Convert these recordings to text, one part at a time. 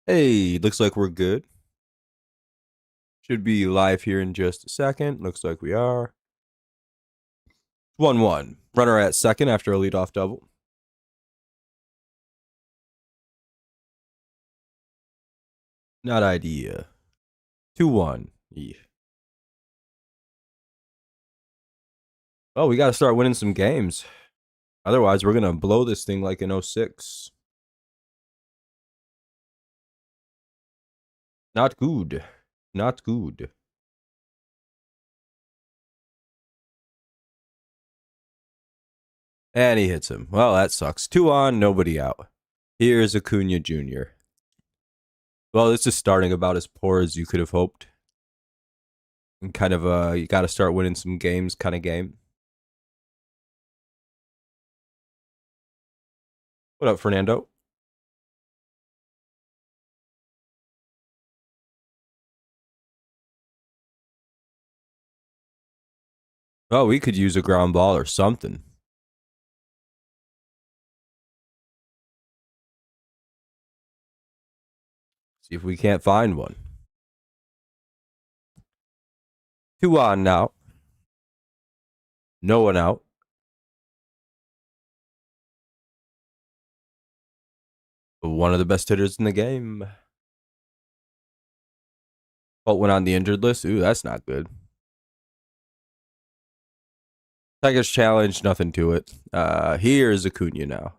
Hey, looks like we're good. Should be live here in just a second. Looks like we are. 1-1. Runner at second after a leadoff double. Not idea. 2-1. Yeah. Oh, we got to start winning some games. Otherwise, we're going to blow this thing like in 06. Not good. Not good. And he hits him. Well, that sucks. 2 on, nobody out. Here's Acuna Jr. Well, this is starting about as poor as you could have hoped. And kind of you got to start winning some games kind of game. What up, Fernando? Oh, we could use a ground ball or something. See if we can't find one. 2 on now. No one out. One of the best hitters in the game. Bolt went on the injured list. Ooh, that's not good. Tigers challenge, nothing to it. Here's Acuna now.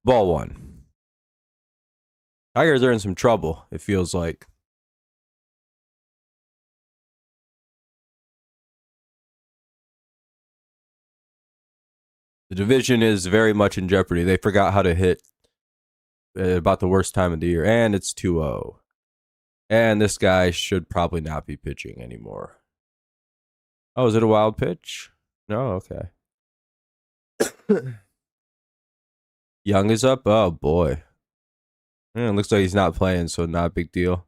Ball 1. Tigers are in some trouble, it feels like. The division is very much in jeopardy. They forgot how to hit at about the worst time of the year. And it's 2-0. And this guy should probably not be pitching anymore. Oh, is it a wild pitch? No, okay. Young is up? Oh, boy. It looks like he's not playing, so not a big deal.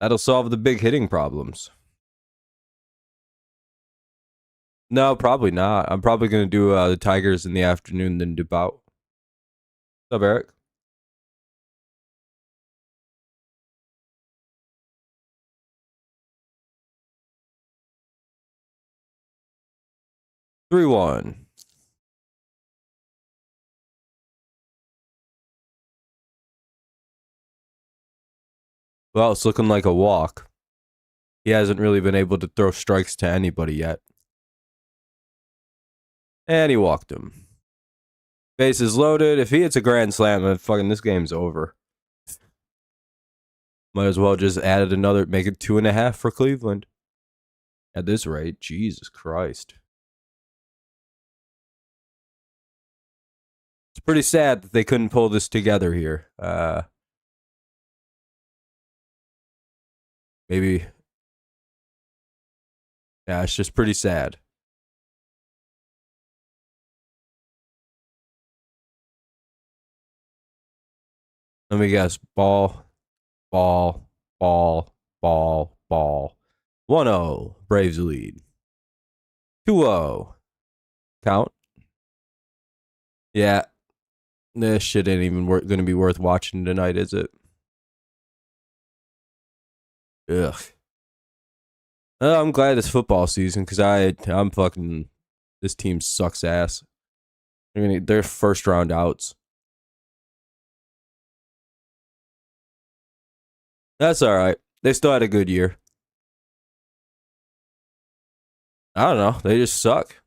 That'll solve the big hitting problems. No, probably not. I'm probably going to do the Tigers in the afternoon, then Dubout. What's up, Eric? 3-1. Well, it's looking like a walk. He hasn't really been able to throw strikes to anybody yet. And he walked him. Bases loaded. If he hits a grand slam, then fucking this game's over. Might as well just add another, make it 2.5 for Cleveland. At this rate, Jesus Christ. It's pretty sad that they couldn't pull this together here. Maybe. Yeah, it's just pretty sad. Let me guess. Ball, ball, ball, ball, ball. 1-0. Braves lead. 2-0. Count. Yeah. This shit ain't even going to be worth watching tonight, is it? Ugh. I'm glad it's football season because I'm fucking. This team sucks ass. They're first round outs. That's all right. They still had a good year. I don't know. They just suck.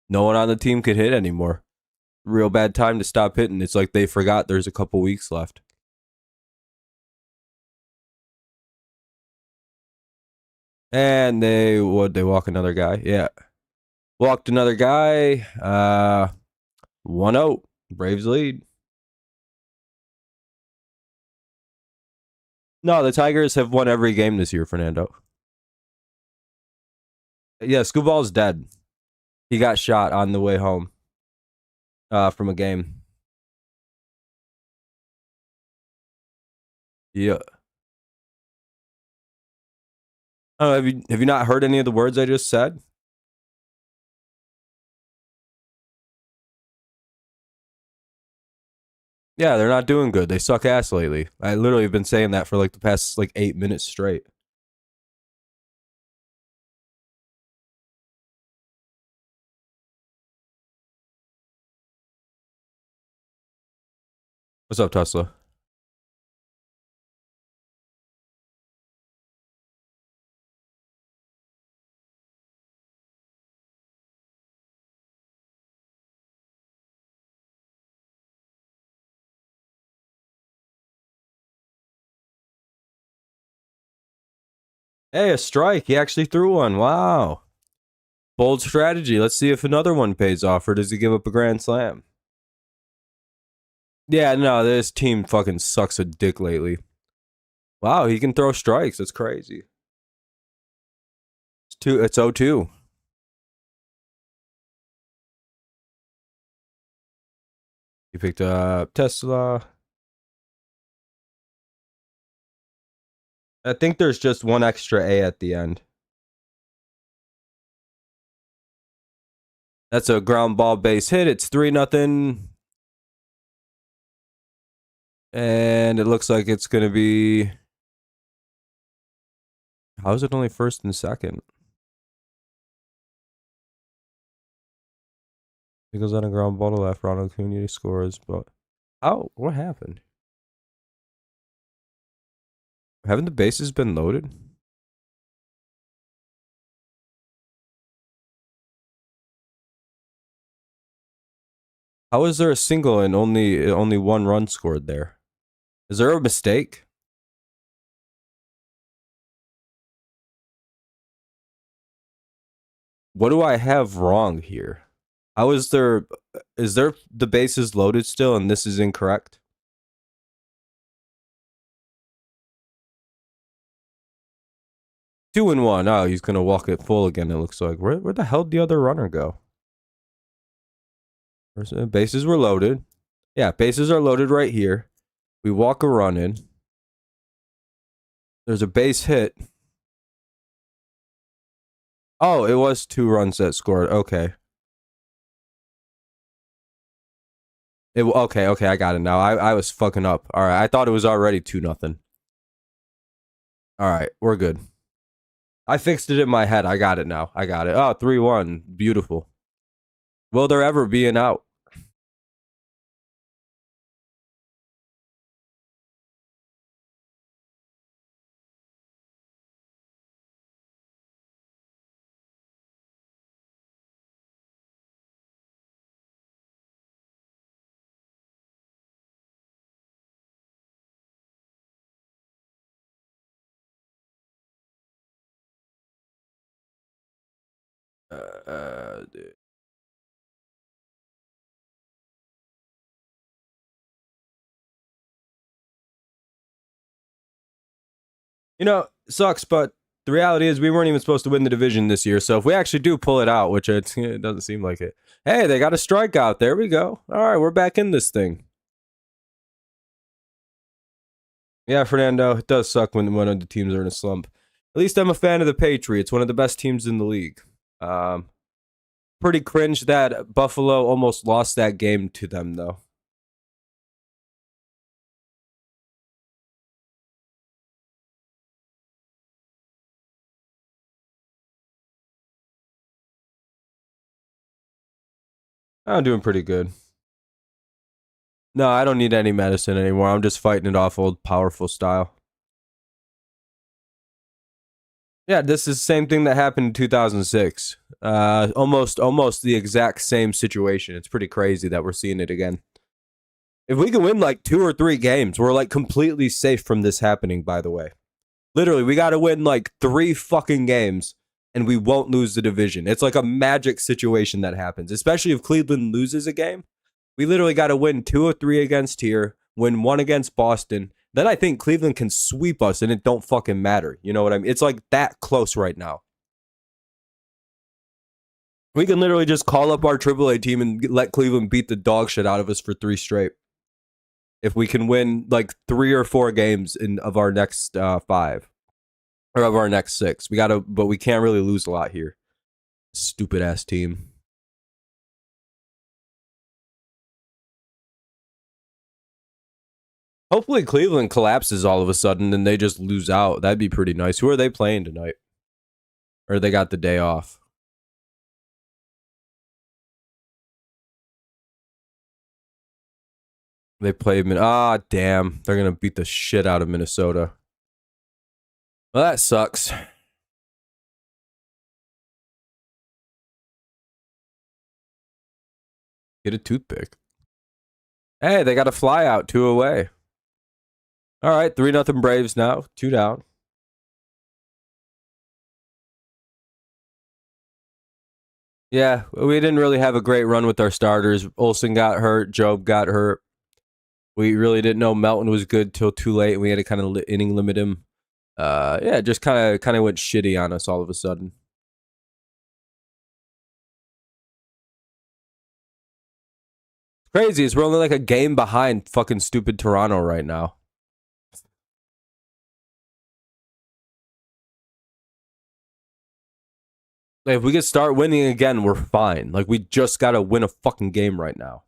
No one on the team could hit anymore. Real bad time to stop hitting. It's like they forgot there's a couple weeks left. And they walk another guy? Yeah. Walked another guy. 1-0. Braves lead. No, the Tigers have won every game this year, Fernando. Yeah, Scooball's dead. He got shot on the way home from a game. Yeah. Have you not heard any of the words I just said? Yeah, they're not doing good. They suck ass lately. I literally have been saying that for like the past like 8 minutes straight. What's up, Tesla? Hey, a strike. He actually threw one. Wow. Bold strategy. Let's see if another one pays off, or does he give up a grand slam? Yeah, no, this team fucking sucks a dick lately. Wow, he can throw strikes. That's crazy. It's 0-2. He picked up Tesla. I think there's just one extra A at the end. That's a ground ball base hit. It's 3-0. And it looks like it's going to be... How is it only first and second? He goes on a ground ball to left. Ronald Acuna scores. But how? What happened? Haven't the bases been loaded? How is there a single and only one run scored there? Is there a mistake? What do I have wrong here? How is there the bases loaded still and this is incorrect? Two and one. Oh, he's gonna walk it full again, it looks like. Where the hell did the other runner go? Bases were loaded. Yeah, bases are loaded right here. We walk a run in. There's a base hit. Oh, it was 2 runs that scored. Okay. Okay, I got it now. I was fucking up. All right, I thought it was already 2-0. All right, we're good. I fixed it in my head. I got it now. I got it. Oh, 3-1. Beautiful. Will there ever be an out? Dude. You know, sucks, but the reality is we weren't even supposed to win the division this year. So if we actually do pull it out, which it doesn't seem like it. Hey, they got a strikeout. There we go. All right, we're back in this thing. Yeah, Fernando, it does suck when one of the teams are in a slump. At least I'm a fan of the Patriots, one of the best teams in the league. Pretty cringe that Buffalo almost lost that game to them, though. I'm doing pretty good. No, I don't need any medicine anymore. I'm just fighting it off old powerful style. Yeah, this is the same thing that happened in 2006. Almost the exact same situation. It's pretty crazy that we're seeing it again. If we can win like 2 or 3 games, we're like completely safe from this happening, by the way. Literally, we got to win like 3 fucking games and we won't lose the division. It's like a magic situation that happens, especially if Cleveland loses a game. We literally got to win 2 or 3 against here, win 1 against Boston. Then I think Cleveland can sweep us and it don't fucking matter. You know what I mean? It's like that close right now. We can literally just call up our AAA team and let Cleveland beat the dog shit out of us for 3 straight. If we can win like 3 or 4 games of our next 5. or of our next 6. But we can't really lose a lot here. Stupid ass team. Hopefully Cleveland collapses all of a sudden and they just lose out. That'd be pretty nice. Who are they playing tonight? Or they got the day off? They played damn. They're going to beat the shit out of Minnesota. Well, that sucks. Get a toothpick. Hey, they got a fly out, 2 away. All right, 3-0 Braves now, 2 down. Yeah, we didn't really have a great run with our starters. Olsen got hurt. Job got hurt. We really didn't know Melton was good till too late, and we had to kind of inning limit him. Yeah, just kind of went shitty on us all of a sudden. Crazy is we're only like a game behind fucking stupid Toronto right now. Like, if we could start winning again, we're fine. Like, we just gotta win a fucking game right now.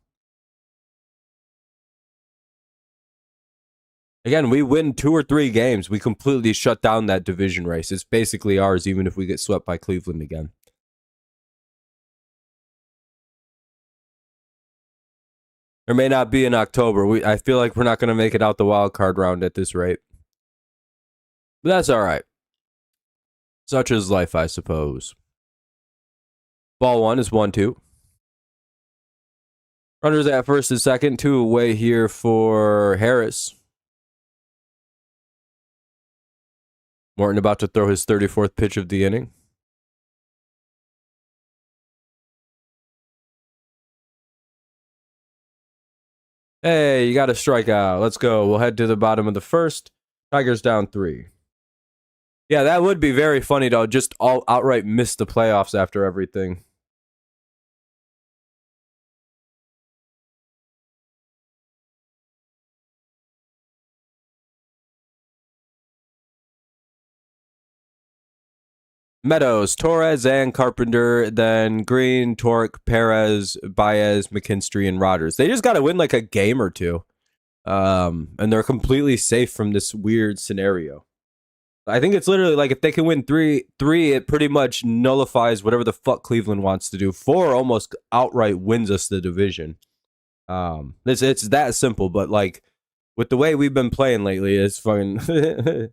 Again, we win 2 or 3 games, we completely shut down that division race. It's basically ours, even if we get swept by Cleveland again. There may not be in October. I feel like we're not going to make it out the wild card round at this rate. But that's all right. Such is life, I suppose. Ball 1 is 1-2. Runners at first and second. 2 away here for Harris. Morton about to throw his 34th pitch of the inning. Hey, you got a strikeout. Let's go. We'll head to the bottom of the first. Tigers down 3. Yeah, that would be very funny, though. Just all outright miss the playoffs after everything. Meadows, Torres, and Carpenter, then Green, Torque, Perez, Baez, McKinstry, and Rodgers. They just got to win like a game or 2. And they're completely safe from this weird scenario. I think it's literally like if they can win 3, it pretty much nullifies whatever the fuck Cleveland wants to do. 4 almost outright wins us the division. It's that simple, but like with the way we've been playing lately, it's fucking...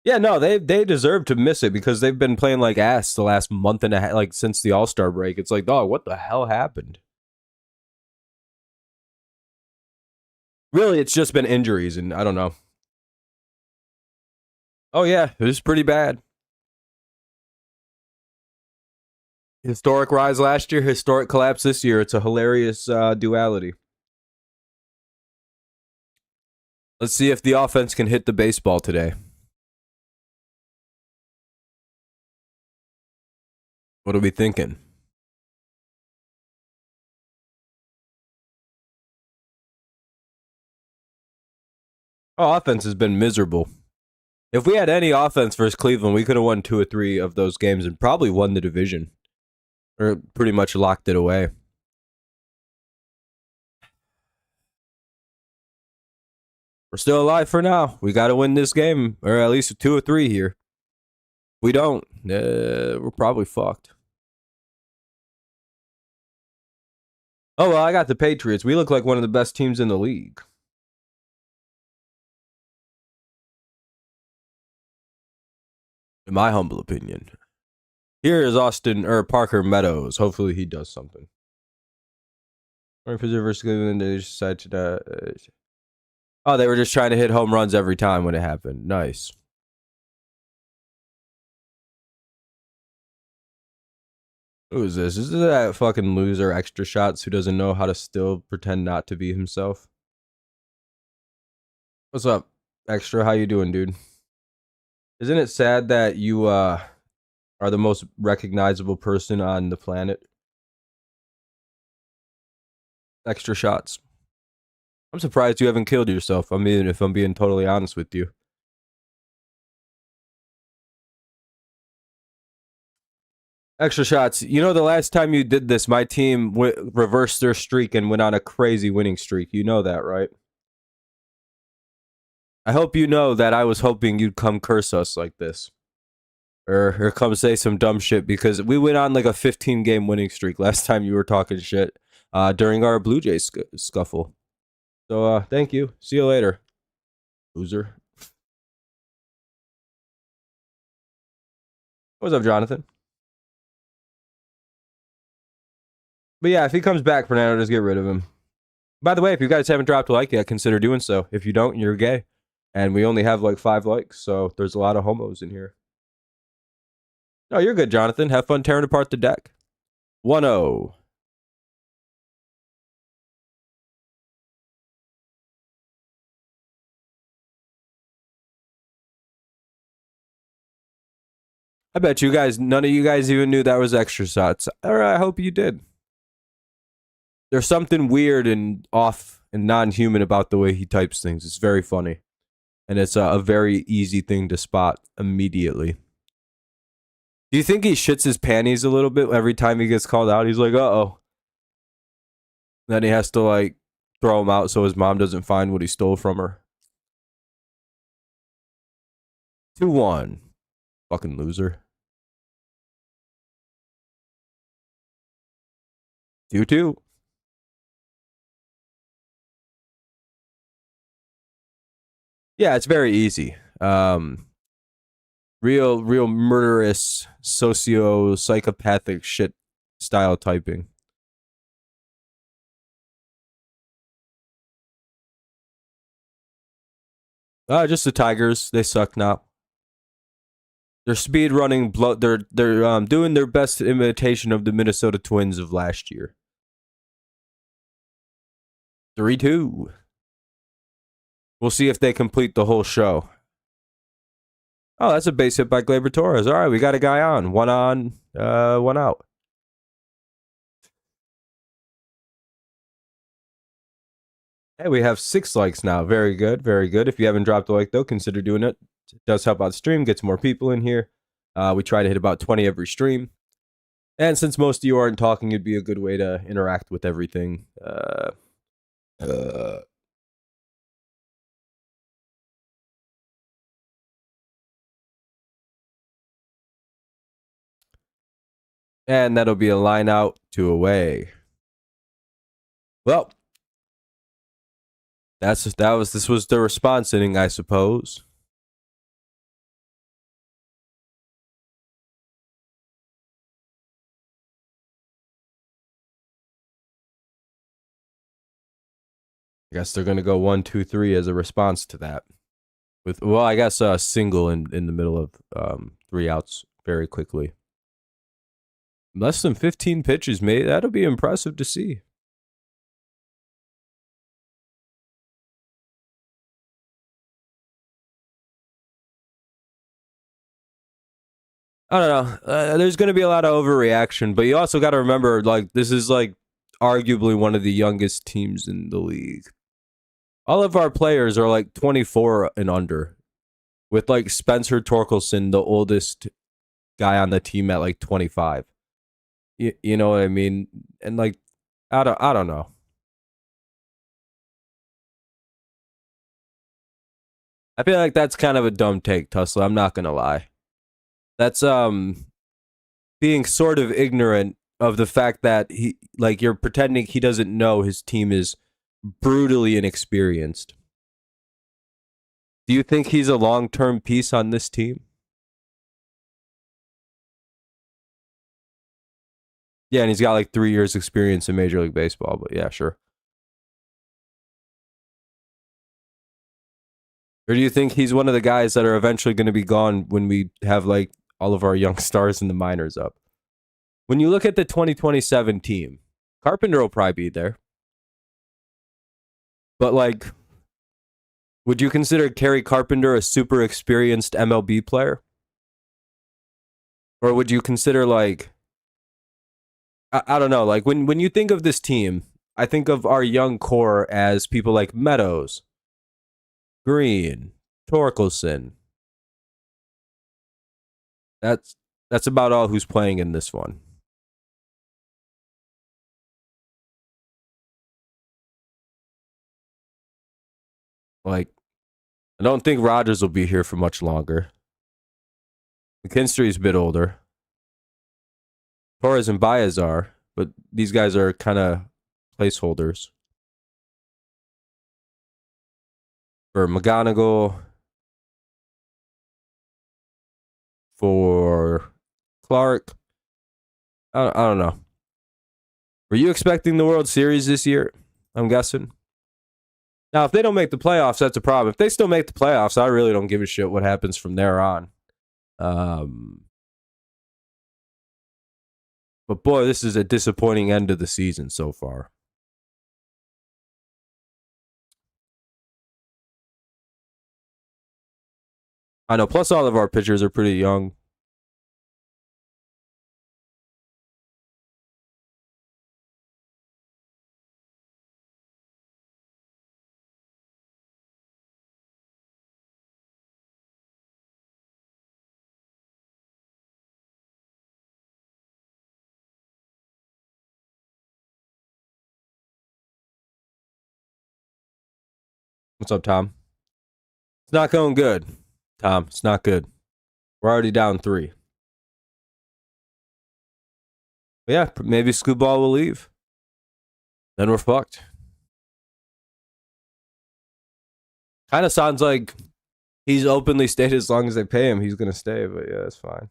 Yeah, no, they deserve to miss it because they've been playing like ass the last month and a half, like since the All-Star break. It's like, dog, what the hell happened? Really, it's just been injuries, and I don't know. Oh, yeah, it was pretty bad. Historic rise last year, historic collapse this year. It's a hilarious duality. Let's see if the offense can hit the baseball today. What are we thinking? Oh, offense has been miserable. If we had any offense versus Cleveland, we could have won 2 or 3 of those games and probably won the division. Or pretty much locked it away. We're still alive for now. We got to win this game, or at least 2 or 3 here. If we don't, we're probably fucked. Oh, well, I got the Patriots. We look like one of the best teams in the league. In my humble opinion. Here is Parker Meadows. Hopefully he does something. Versus Cleveland, they decided to... Oh, they were just trying to hit home runs every time when it happened. Nice. Who is this? This is that fucking loser Extra Shots who doesn't know how to still pretend not to be himself. What's up, Extra? How you doing, dude? Isn't it sad that you are the most recognizable person on the planet? Extra Shots. I'm surprised you haven't killed yourself. I mean, if I'm being totally honest with you. Extra shots. You know, the last time you did this, my team reversed their streak and went on a crazy winning streak. You know that, right? I hope you know that I was hoping you'd come curse us like this. Or come say some dumb shit, because we went on like a 15-game winning streak last time you were talking shit during our Blue Jays scuffle. So thank you. See you later, loser. What's up, Jonathan? But yeah, if he comes back, Fernando, just get rid of him. By the way, if you guys haven't dropped a like yet, consider doing so. If you don't, you're gay. And we only have like 5 likes, so there's a lot of homos in here. No, you're good, Jonathan. Have fun tearing apart the deck. 1-0. I bet you guys, none of you guys even knew that was extra shots. Or I hope you did. There's something weird and off and non-human about the way he types things. It's very funny. And it's a very easy thing to spot immediately. Do you think he shits his panties a little bit every time he gets called out? He's like, uh-oh. Then he has to, like, throw him out so his mom doesn't find what he stole from her. 2-1. Fucking loser. 2-2. Yeah, it's very easy. Real murderous, psychopathic shit style typing. Just the Tigers. They suck now. They're speed running. They're doing their best imitation of the Minnesota Twins of last year. 3-2. We'll see if they complete the whole show. Oh, that's a base hit by Gleyber Torres. All right, we got a guy on. One on, one out. Hey, we have 6 likes now. Very good, very good. If you haven't dropped a like, though, consider doing it. It does help out the stream, gets more people in here. We try to hit about 20 every stream. And since most of you aren't talking, it'd be a good way to interact with everything. And that'll be a line out to away. Well, this was the response inning, I suppose. I guess they're gonna go 1, 2, 3 as a response to that. I guess a single in the middle of 3 outs very quickly. Less than 15 pitches, mate. That'll be impressive to see. I don't know. There's going to be a lot of overreaction, but you also got to remember, like, this is like arguably one of the youngest teams in the league. All of our players are like 24 and under, with like Spencer Torkelson, the oldest guy on the team, at like 25. You know what I mean? And like, I don't know. I feel like that's kind of a dumb take, Tussle. I'm not gonna lie. That's being sort of ignorant of the fact that you're pretending he doesn't know his team is brutally inexperienced. Do you think he's a long-term piece on this team? Yeah, and he's got like 3 years experience in Major League Baseball, but yeah, sure. Or do you think he's one of the guys that are eventually going to be gone when we have like all of our young stars in the minors up? When you look at the 2027 team, Carpenter will probably be there. But like, would you consider Kerry Carpenter a super experienced MLB player? Or would you consider like, I don't know, like when you think of this team, I think of our young core as people like Meadows, Green, Torkelson. That's about all who's playing in this one. Like, I don't think Rodgers will be here for much longer. McKinstry's a bit older. Torres and Baez are, but these guys are kind of placeholders. For McGonigal, for Clark, I don't know. Were you expecting the World Series this year? I'm guessing. Now, if they don't make the playoffs, that's a problem. If they still make the playoffs, I really don't give a shit what happens from there on. But boy, this is a disappointing end of the season so far. I know, plus all of our pitchers are pretty young. What's up, Tom? It's not going good, Tom. It's not good. We're already down 3. But yeah, maybe Scooball will leave. Then we're fucked. Kind of sounds like he's openly stated as long as they pay him, he's going to stay. But yeah, that's fine.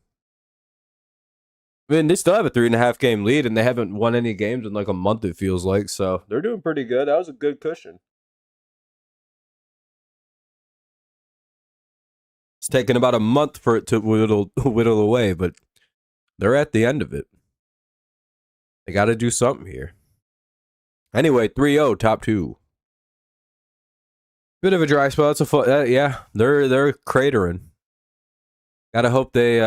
I mean, they still have a 3.5 game lead, and they haven't won any games in like a month, it feels like. So they're doing pretty good. That was a good cushion. It's taken about a month for it to whittle away, but they're at the end of it. They got to do something here. Anyway, 3-0, top 2. Bit of a dry spell. It's a yeah, they're cratering. Gotta hope they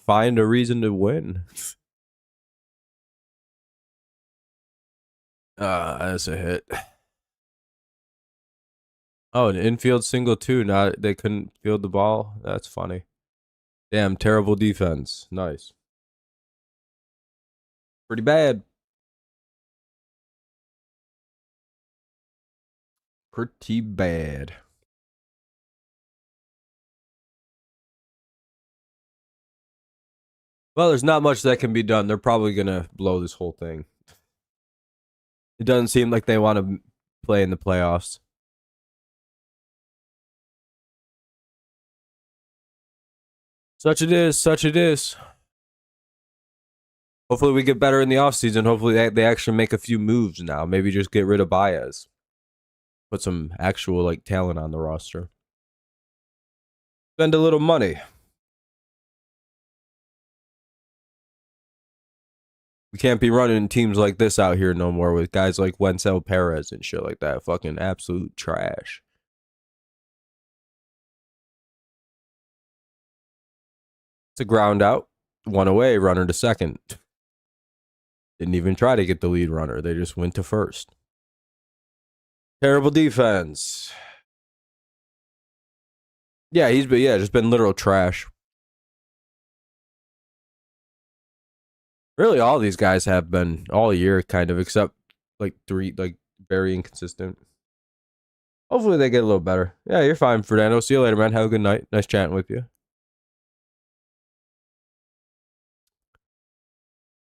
find a reason to win. That's a hit. Oh, an infield single too. Not they couldn't field the ball. That's funny. Damn, terrible defense. Nice. Pretty bad. Pretty bad. Well, there's not much that can be done. They're probably gonna blow this whole thing. It doesn't seem like they want to play in the playoffs. Such it is. Such it is. Hopefully we get better in the offseason. Hopefully they actually make a few moves now. Maybe just get rid of Baez. Put some actual like talent on the roster. Spend a little money. We can't be running teams like this out here no more with guys like Wenzel Perez and shit like that. Fucking absolute trash. It's a ground out. 1 away, runner to second. Didn't even try to get the lead runner. They just went to first. Terrible defense. Yeah, just been literal trash. Really, all these guys have been all year, kind of, except like 3, like very inconsistent. Hopefully they get a little better. Yeah, you're fine, Fernando. See you later, man. Have a good night. Nice chatting with you.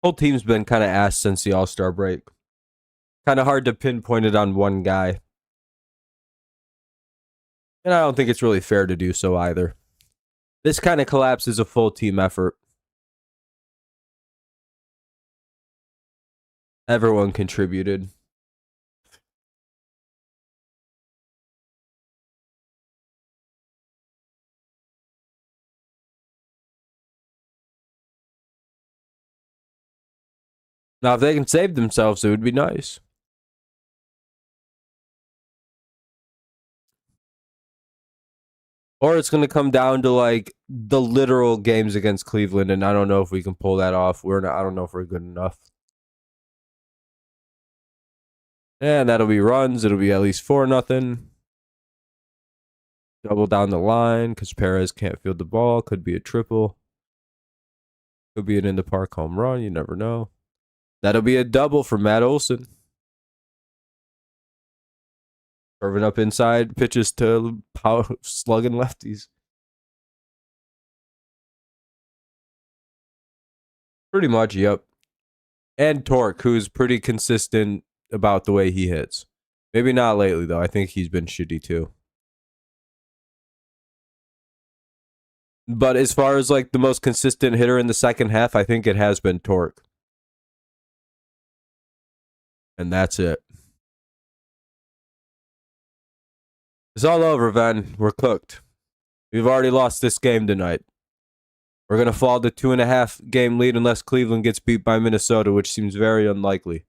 Whole team's been kind of ass since the All-Star break. Kind of hard to pinpoint it on one guy. And I don't think it's really fair to do so either. This kind of collapse is a full team effort. Everyone contributed. Now, if they can save themselves, it would be nice. Or it's going to come down to like the literal games against Cleveland, and I don't know if we can pull that off. I don't know if we're good enough. And that'll be runs. It'll be at least 4-0. Double down the line because Perez can't field the ball. Could be a triple. Could be an in the park home run. You never know. That'll be a double for Matt Olson. Curving up inside, pitches to power slugging lefties. Pretty much, yep. And Torque, who's pretty consistent about the way he hits. Maybe not lately, though. I think he's been shitty, too. But as far as like the most consistent hitter in the second half, I think it has been Torque. And that's it. It's all over, Van. We're cooked. We've already lost this game tonight. We're going to fall to 2.5 game lead unless Cleveland gets beat by Minnesota, which seems very unlikely.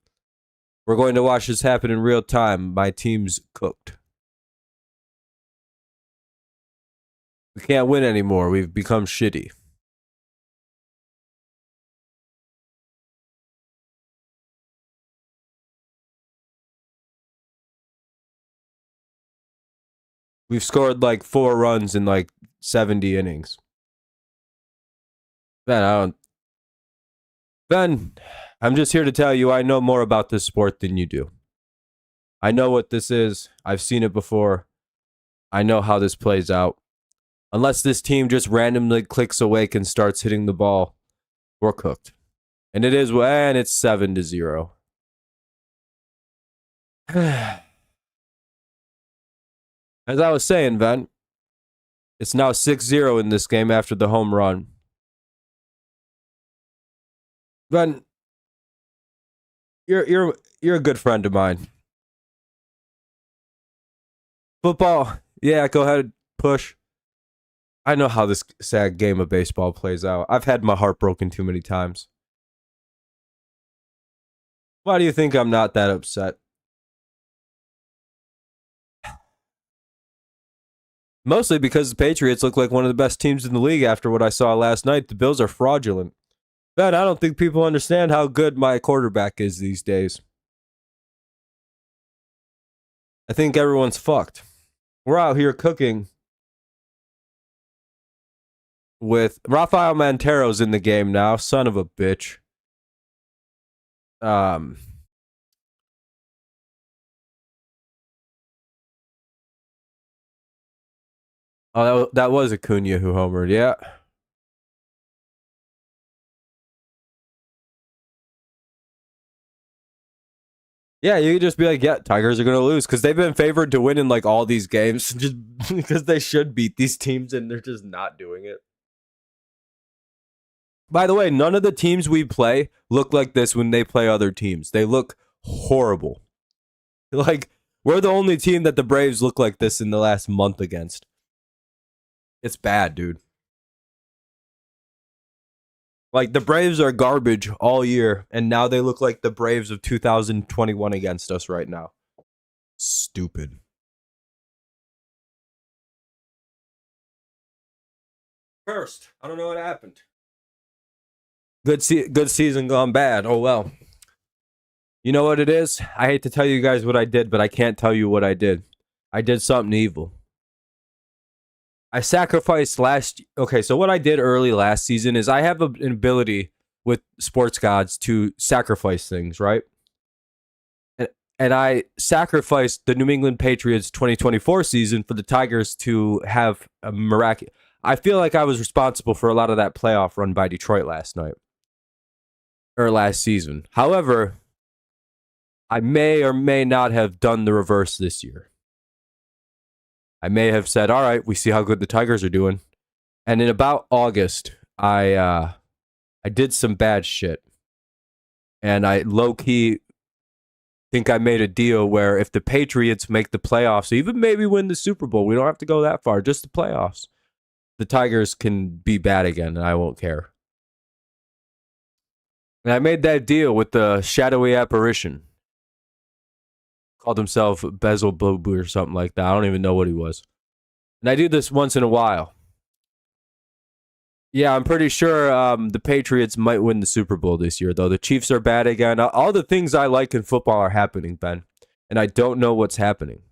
We're going to watch this happen in real time. My team's cooked. We can't win anymore. We've become shitty. We've scored like 4 runs in like 70 innings. Ben, I'm just here to tell you I know more about this sport than you do. I know what this is. I've seen it before. I know how this plays out. Unless this team just randomly clicks awake and starts hitting the ball, we're cooked. And it is, and it's 7-0. As I was saying, Ben, it's now 6-0 in this game after the home run. Ben, you're a good friend of mine. Football, yeah, go ahead, push. I know how this sad game of baseball plays out. I've had my heart broken too many times. Why do you think I'm not that upset? Mostly because the Patriots look like one of the best teams in the league after what I saw last night. The Bills are fraudulent. Ben, I don't think people understand how good my quarterback is these days. I think everyone's fucked. We're out here cooking with Rafael Montero's in the game now. Son of a bitch. Oh, that was Acuna who homered. Yeah. Yeah, you could just be like, yeah, Tigers are going to lose because they've been favored to win in like all these games just because they should beat these teams and they're just not doing it. By the way, none of the teams we play look like this when they play other teams. They look horrible. Like, we're the only team that the Braves look like this in the last month against. It's bad, dude. Like, the Braves are garbage all year, and now they look like the Braves of 2021 against us right now. Stupid. Cursed. I don't know what happened. Good season gone bad. Oh, well. You know what it is? I hate to tell you guys what I did, but I can't tell you what I did. I did something evil. I sacrificed okay, so what I did early last season is I have an ability with sports gods to sacrifice things, right? And I sacrificed the New England Patriots 2024 season for the Tigers to have a miraculous. I feel like I was responsible for a lot of that playoff run by Detroit last season. However, I may or may not have done the reverse this year. I may have said, all right, we see how good the Tigers are doing. And in about August, I did some bad shit. And I low-key think I made a deal where if the Patriots make the playoffs, even maybe win the Super Bowl, we don't have to go that far, just the playoffs, the Tigers can be bad again, and I won't care. And I made that deal with the shadowy apparition. Called himself Beelzebub or something like that. I don't even know what he was. And I do this once in a while. Yeah, I'm pretty sure the Patriots might win the Super Bowl this year, though. The Chiefs are bad again. All the things I like in football are happening, Ben. And I don't know what's happening.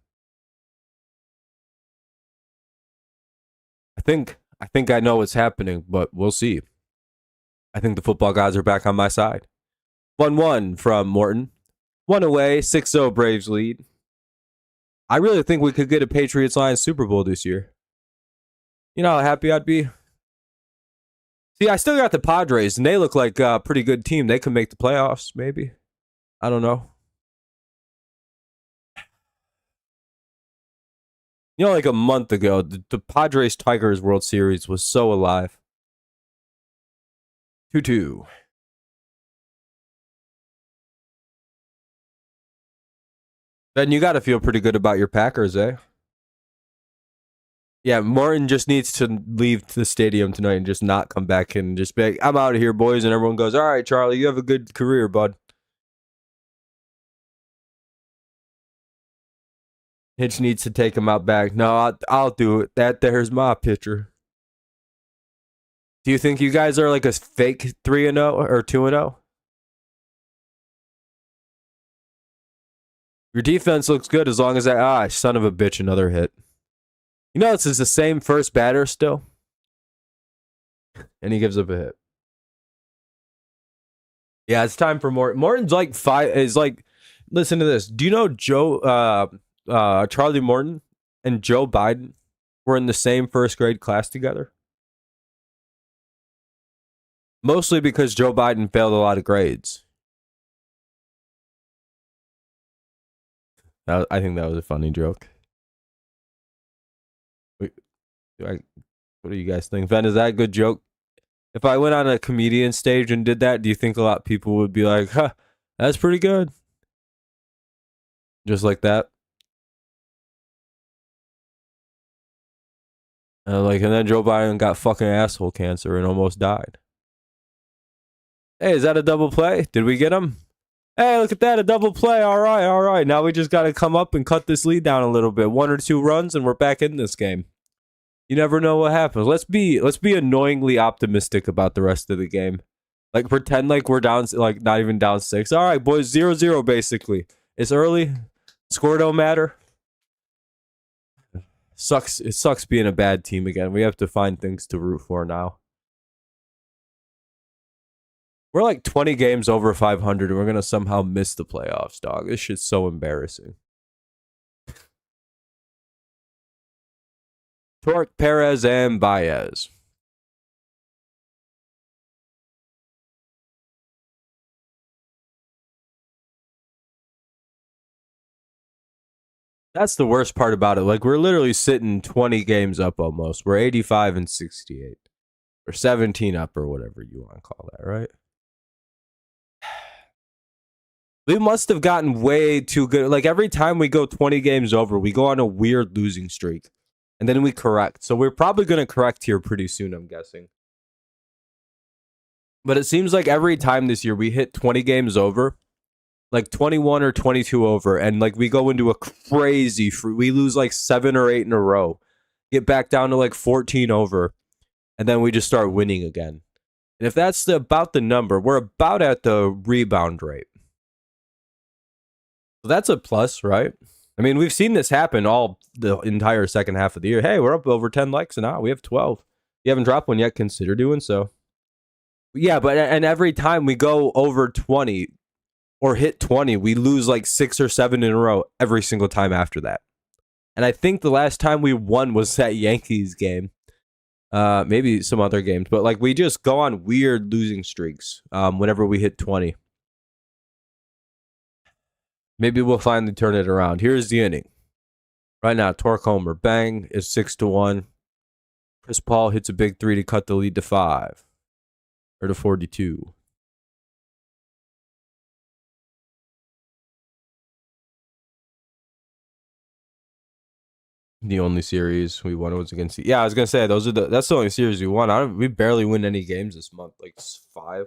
I think I know what's happening, but we'll see. I think the football gods are back on my side. 1-1 from Morton. One away, 6-0 Braves lead. I really think we could get a Patriots Lions Super Bowl this year. You know how happy I'd be? See, I still got the Padres, and they look like a pretty good team. They could make the playoffs, maybe. I don't know. You know, like a month ago, the Padres Tigers World Series was so alive. 2-2. Ben, you got to feel pretty good about your Packers, eh? Yeah, Martin just needs to leave the stadium tonight and just not come back and just be like, I'm out of here, boys. And everyone goes, all right, Charlie, you have a good career, bud. Hitch needs to take him out back. No, I'll do it. There's my pitcher. Do you think you guys are like a fake 3-0 or 2-0? Your defense looks good as long as that. Son of a bitch, another hit. You know, this is the same first batter still. And he gives up a hit. Yeah, it's time for Morton. Morton's like listen to this. Do you know Charlie Morton and Joe Biden were in the same first grade class together? Mostly because Joe Biden failed a lot of grades. I think that was a funny joke. Wait, what do you guys think? Ben, is that a good joke? If I went on a comedian stage and did that, do you think a lot of people would be like, huh, that's pretty good? Just like that? And then Joe Biden got fucking asshole cancer and almost died. Hey, is that a double play? Did we get him? Hey, look at that, a double play. All right. Now we just got to come up and cut this lead down a little bit. 1 or 2 runs and we're back in this game. You never know what happens. Let's be annoyingly optimistic about the rest of the game. Like pretend like we're down, like not even down 6. All right, boys, 0-0 basically. It's early. Score don't matter. It sucks being a bad team again. We have to find things to root for now. We're like 20 games over 500 and we're going to somehow miss the playoffs, dog. This shit's so embarrassing. Torque, Perez, and Baez. That's the worst part about it. Like, we're literally sitting 20 games up almost. We're 85 and 68. Or 17 up or whatever you want to call that, right? We must have gotten way too good. Like, every time we go 20 games over, we go on a weird losing streak. And then we correct. So we're probably going to correct here pretty soon, I'm guessing. But it seems like every time this year we hit 20 games over, like 21 or 22 over, and like we go into a crazy we lose like 7 or 8 in a row, get back down to like 14 over, and then we just start winning again. And if that's about the number, we're about at the rebound rate. So that's a plus, right? I mean, we've seen this happen all the entire second half of the year. Hey, we're up over 10 likes and now we have 12. You haven't dropped one yet, consider doing so. Yeah, but and every time we go over 20 or hit 20, we lose like 6 or 7 in a row every single time after that. And I think the last time we won was that Yankees game. Maybe some other games, but like we just go on weird losing streaks whenever we hit 20. Maybe we'll finally turn it around. Here's the inning. Right now, Torque homer. Bang is 6-1. Chris Paul hits a big 3 to cut the lead to 5. Or to 42. The only series we won was against. Yeah, I was gonna say that's the only series we won. We barely win any games this month, like 5.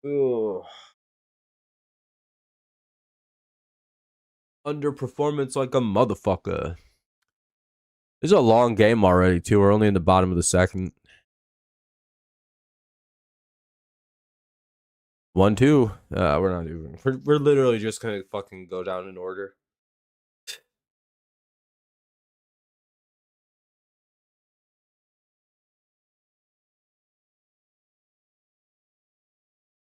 Ugh. Underperformance like a motherfucker. This is a long game already too. We're only in the bottom of the second. 1-2. We're not even. We're literally just gonna fucking go down in order.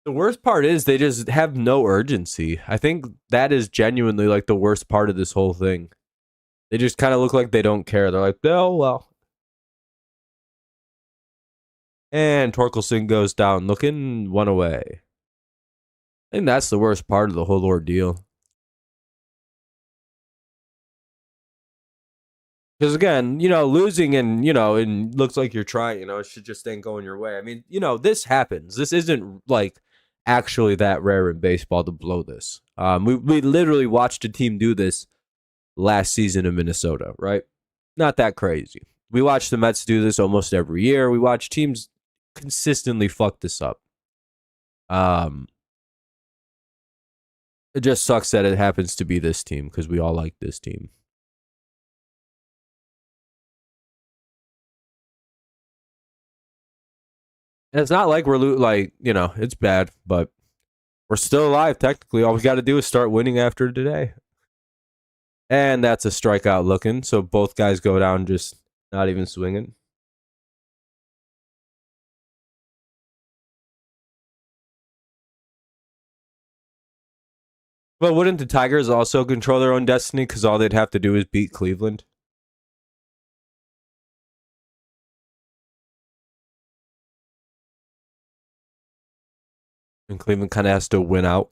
The worst part is they just have no urgency. I think that is genuinely like the worst part of this whole thing. They just kind of look like they don't care. They're like, oh, well. And Torkelson goes down looking one away. I think that's the worst part of the whole ordeal. Because again, losing and, and looks like you're trying, it should just ain't going your way. I mean, this happens. This isn't like actually that rare in baseball to blow this. We literally watched a team do this last season in Minnesota, right? Not that crazy. We watch the Mets do this almost every year. We watch teams consistently fuck this up. It just sucks that it happens to be this team because we all like this team. And it's not like we're it's bad, but we're still alive technically. All we got to do is start winning after today. And that's a strikeout looking. So both guys go down just not even swinging. But wouldn't the Tigers also control their own destiny because all they'd have to do is beat Cleveland? And Cleveland kind of has to win out.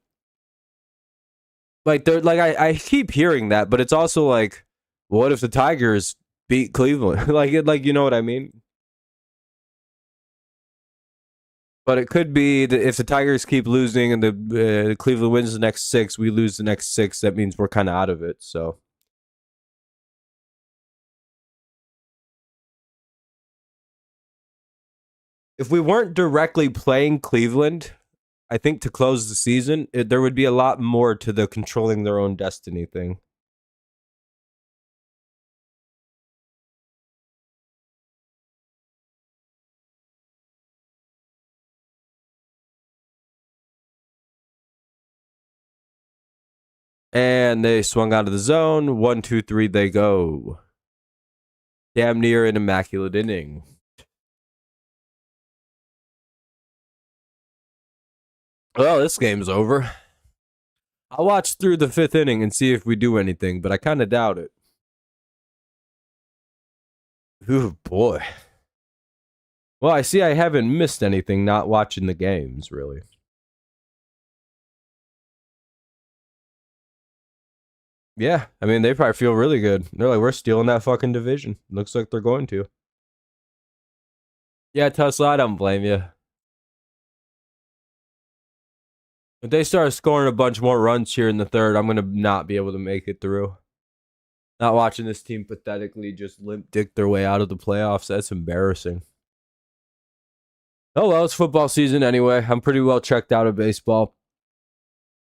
Like they're like I keep hearing that, but it's also like, what if the Tigers beat Cleveland? like you know what I mean? But it could be that if the Tigers keep losing and the Cleveland wins the next 6, we lose the next 6. That means we're kind of out of it. So if we weren't directly playing Cleveland, I think to close the season, there would be a lot more to the controlling their own destiny thing. And they swung out of the zone. 1, 2, 3, they go. Damn near an immaculate inning. Well, this game's over. I'll watch through the 5th inning and see if we do anything, but I kind of doubt it. Ooh, boy. Well, I see I haven't missed anything not watching the games, really. Yeah, I mean, they probably feel really good. They're like, we're stealing that fucking division. Looks like they're going to. Yeah, Tesla, I don't blame you. If they start scoring a bunch more runs here in the 3rd, I'm going to not be able to make it through. Not watching this team pathetically just limp dick their way out of the playoffs. That's embarrassing. Oh, well, it's football season anyway. I'm pretty well checked out of baseball.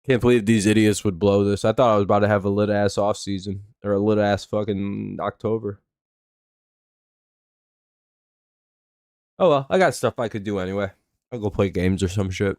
Can't believe these idiots would blow this. I thought I was about to have a lit-ass offseason. Or a lit-ass fucking October. Oh, well, I got stuff I could do anyway. I'll go play games or some shit.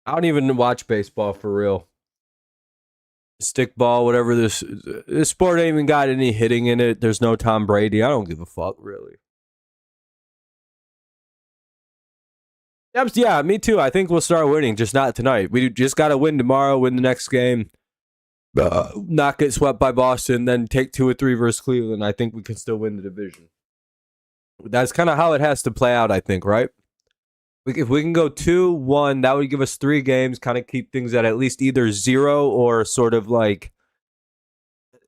I don't even watch baseball for real. Stickball, whatever this sport ain't even got any hitting in it. There's no Tom Brady. I don't give a fuck, really. Yeah, me too. I think we'll start winning, just not tonight. We just got to win tomorrow, win the next game, not get swept by Boston, then take 2 or 3 versus Cleveland. I think we can still win the division. That's kind of how it has to play out, I think, right? If we can go 2-1, that would give us 3 games, kind of keep things at least either 0 or sort of like,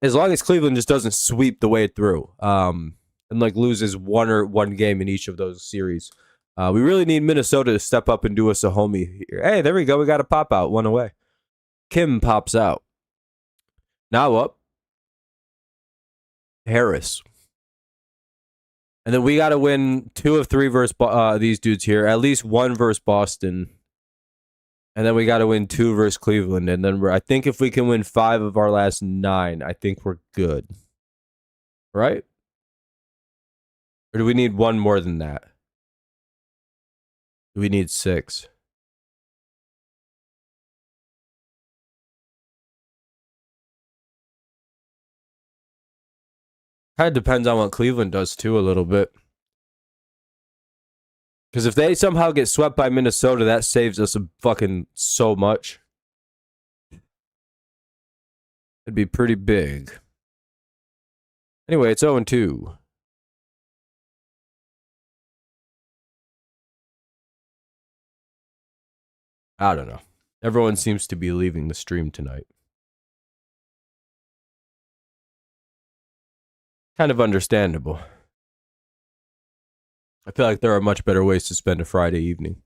as long as Cleveland just doesn't sweep the way through, and like loses one game in each of those series. We really need Minnesota to step up and do us a homie here. Hey, there we go. We got a pop out, 1 away. Kim pops out. Now up. Harris. And then we got to win 2 of 3 versus these dudes here. At least 1 versus Boston. And then we got to win 2 versus Cleveland. And then I think if we can win 5 of our last 9, I think we're good. Right? Or do we need 1 more than that? Do we need 6? Kind of depends on what Cleveland does too a little bit. Because if they somehow get swept by Minnesota, that saves us fucking so much. It'd be pretty big. Anyway, it's 0-2. I don't know. Everyone seems to be leaving the stream tonight. Kind of understandable. I feel like there are much better ways to spend a Friday evening.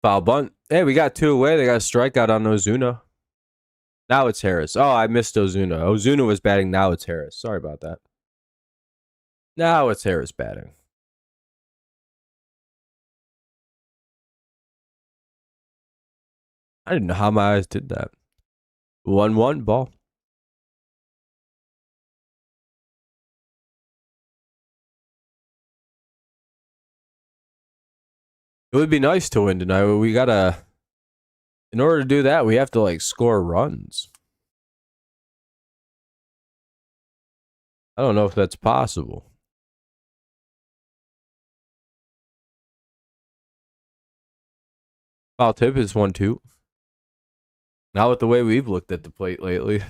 Foul bunt. Hey, we got 2 away. They got a strikeout on Ozuna. Now it's Harris. Oh, I missed Ozuna. Ozuna was batting. Now it's Harris. Sorry about that. Now it's Harris batting. I didn't know how my eyes did that. 1-1 ball. It would be nice to win tonight, but we gotta. In order to do that, we have to like score runs. I don't know if that's possible. Foul tip is 1-2. Not with the way we've looked at the plate lately.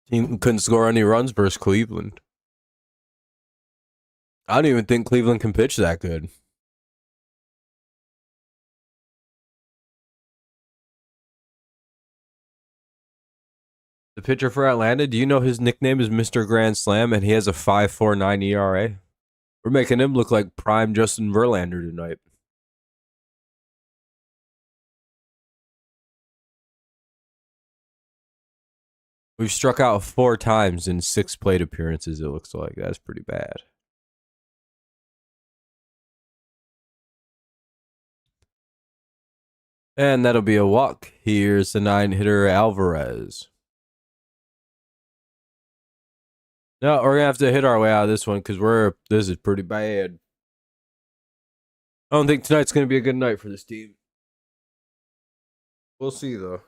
Team couldn't score any runs versus Cleveland. I don't even think Cleveland can pitch that good. The pitcher for Atlanta, do you know his nickname is Mr. Grand Slam and he has a 5.49 ERA? We're making him look like prime Justin Verlander tonight. We've struck out 4 times in 6 plate appearances, it looks like. That's pretty bad. And that'll be a walk. Here's the 9-hitter Alvarez. No, we're going to have to hit our way out of this one because this is pretty bad. I don't think tonight's going to be a good night for this team. We'll see, though.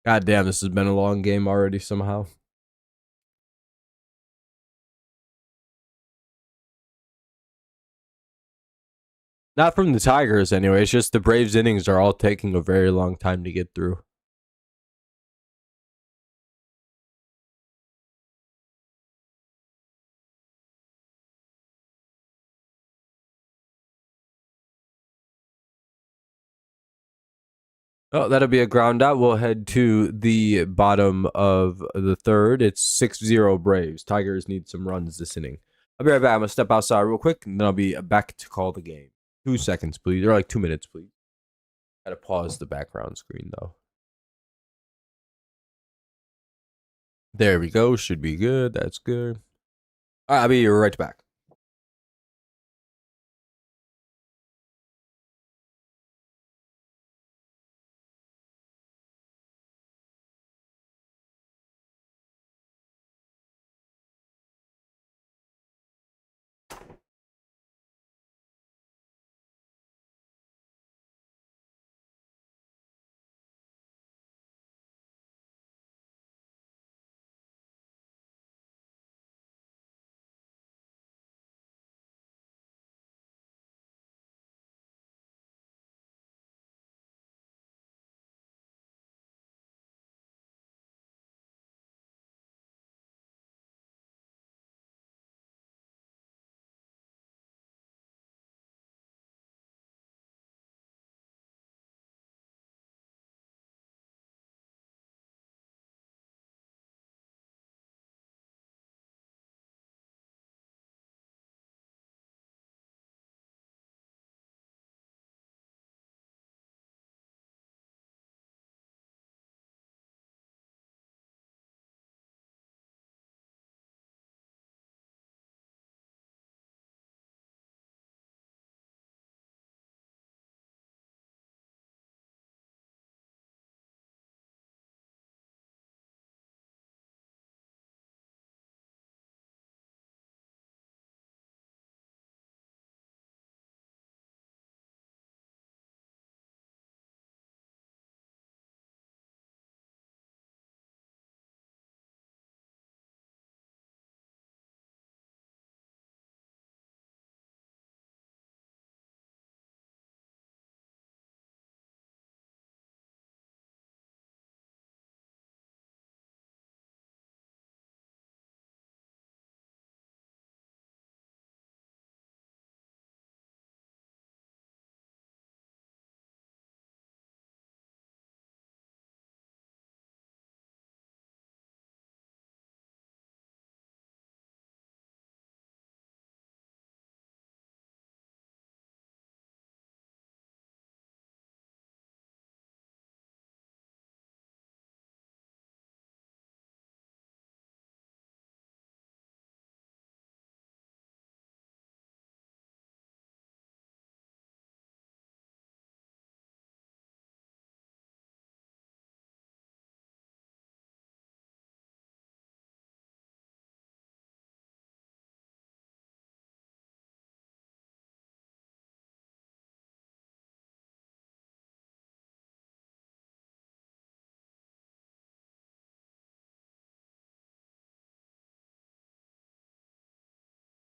God damn, this has been a long game already somehow. Not from the Tigers, anyway. It's just the Braves' innings are all taking a very long time to get through. Oh, that'll be a ground out. We'll head to the bottom of the 3rd. It's 6-0 Braves. Tigers need some runs this inning. I'll be right back. I'm going to step outside real quick, and then I'll be back to call the game. 2 seconds, please. Or like 2 minutes, please. Gotta pause the background screen, though. There we go. Should be good. That's good. All right, I'll be right back.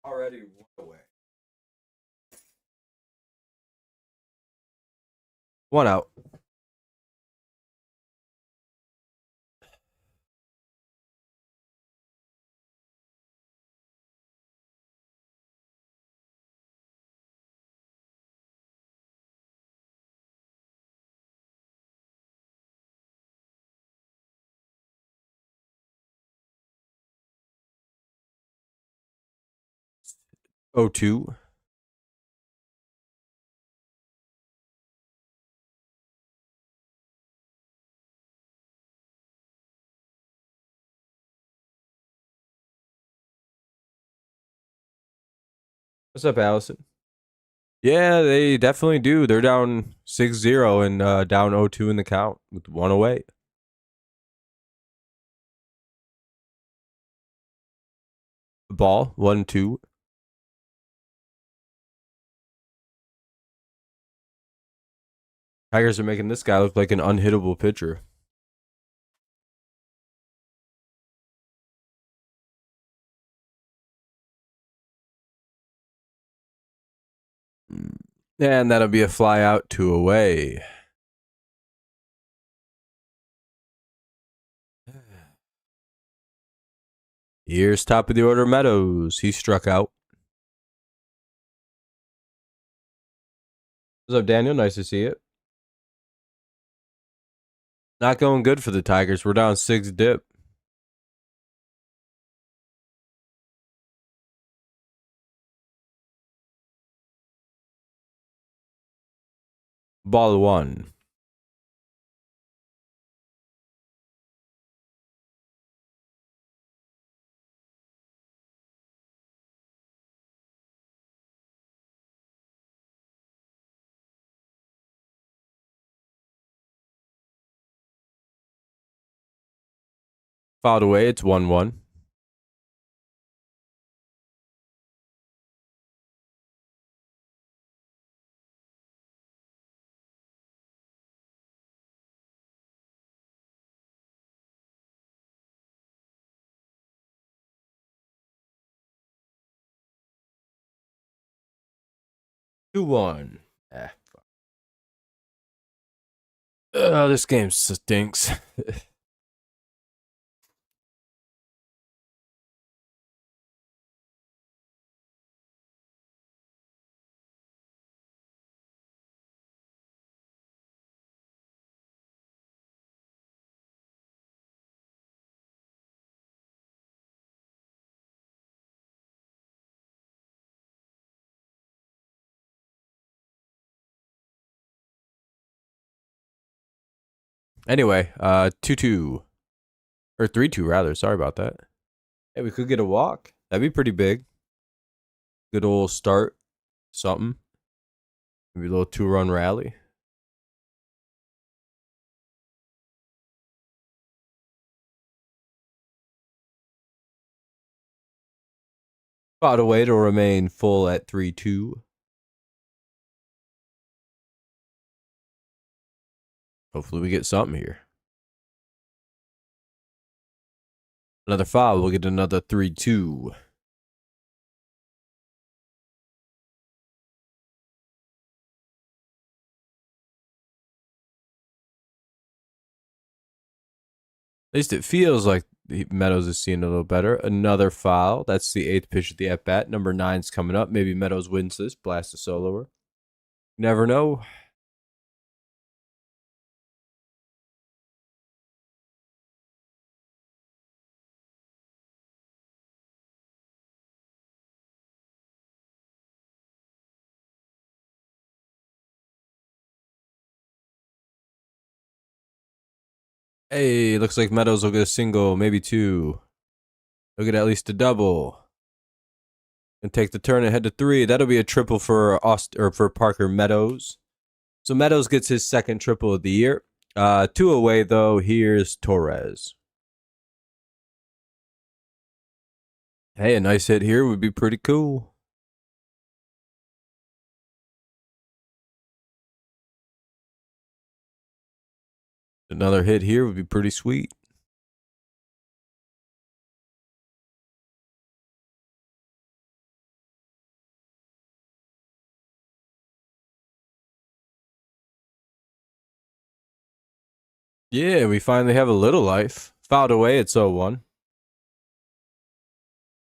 Already one away. One out. Oh two. What's up, Allison? Yeah, they definitely do. They're down 6-0 and down 0-2 in the count with one away. Ball 1-2. Tigers are making this guy look like an unhittable pitcher. And that'll be a fly out, 2 away. Here's top of the order Meadows. He struck out. What's up, Daniel? Nice to see you. Not going good for the Tigers. We're down 6 dip. Ball 1. Fouled away. It's 1-1. Two one. Oh, this game stinks. Anyway, 2-2. Or 3-2, rather. Sorry about that. Hey, we could get a walk. That'd be pretty big. Good old start. Something. Maybe a little 2-run rally. Fouled away to remain full at 3-2. Hopefully we get something here. Another foul. We'll get another 3-2. At least it feels like Meadows is seeing a little better. Another foul. That's the 8th pitch of the at-bat. Number 9's coming up. Maybe Meadows wins this. Blast a soloer. Never know. Hey, looks like Meadows will get a single, maybe 2. He'll get at least a double. And take the turn and head to 3. That'll be a triple for for Parker Meadows. So Meadows gets his second triple of the year. 2 away though. Here's Torres. Hey, a nice hit here would be pretty cool. Another hit here would be pretty sweet. Yeah, we finally have a little life. Fouled away, it's 0-1.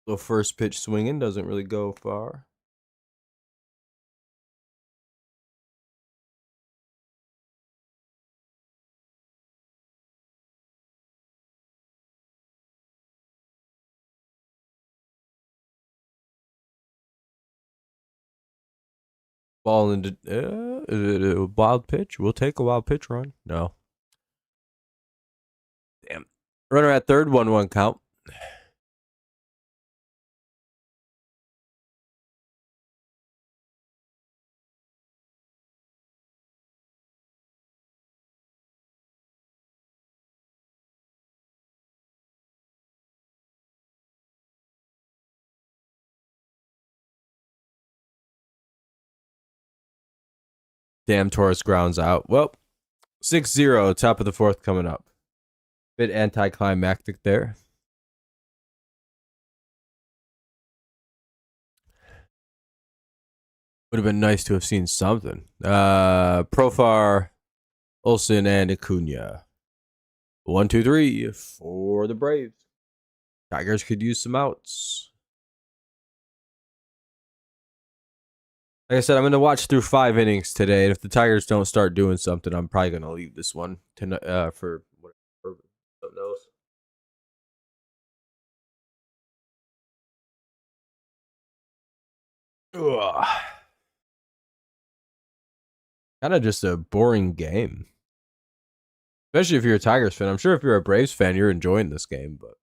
Little first pitch swinging, doesn't really go far. Ball into is it a wild pitch? We'll take a wild pitch run. No. Damn. Runner at third, 1-1 count. Damn, Torres grounds out. Well, 6-0, top of the fourth coming up. Bit anticlimactic there. Would have been nice to have seen something. Profar, Olsen, and Acuna. 1, 2, 3 for the Braves. Tigers could use some outs. Like I said, I'm going to watch through 5 innings today. And if the Tigers don't start doing something, I'm probably going to leave this one to, for whatever. Who knows? Kind of just a boring game. Especially if you're a Tigers fan. I'm sure if you're a Braves fan, you're enjoying this game, but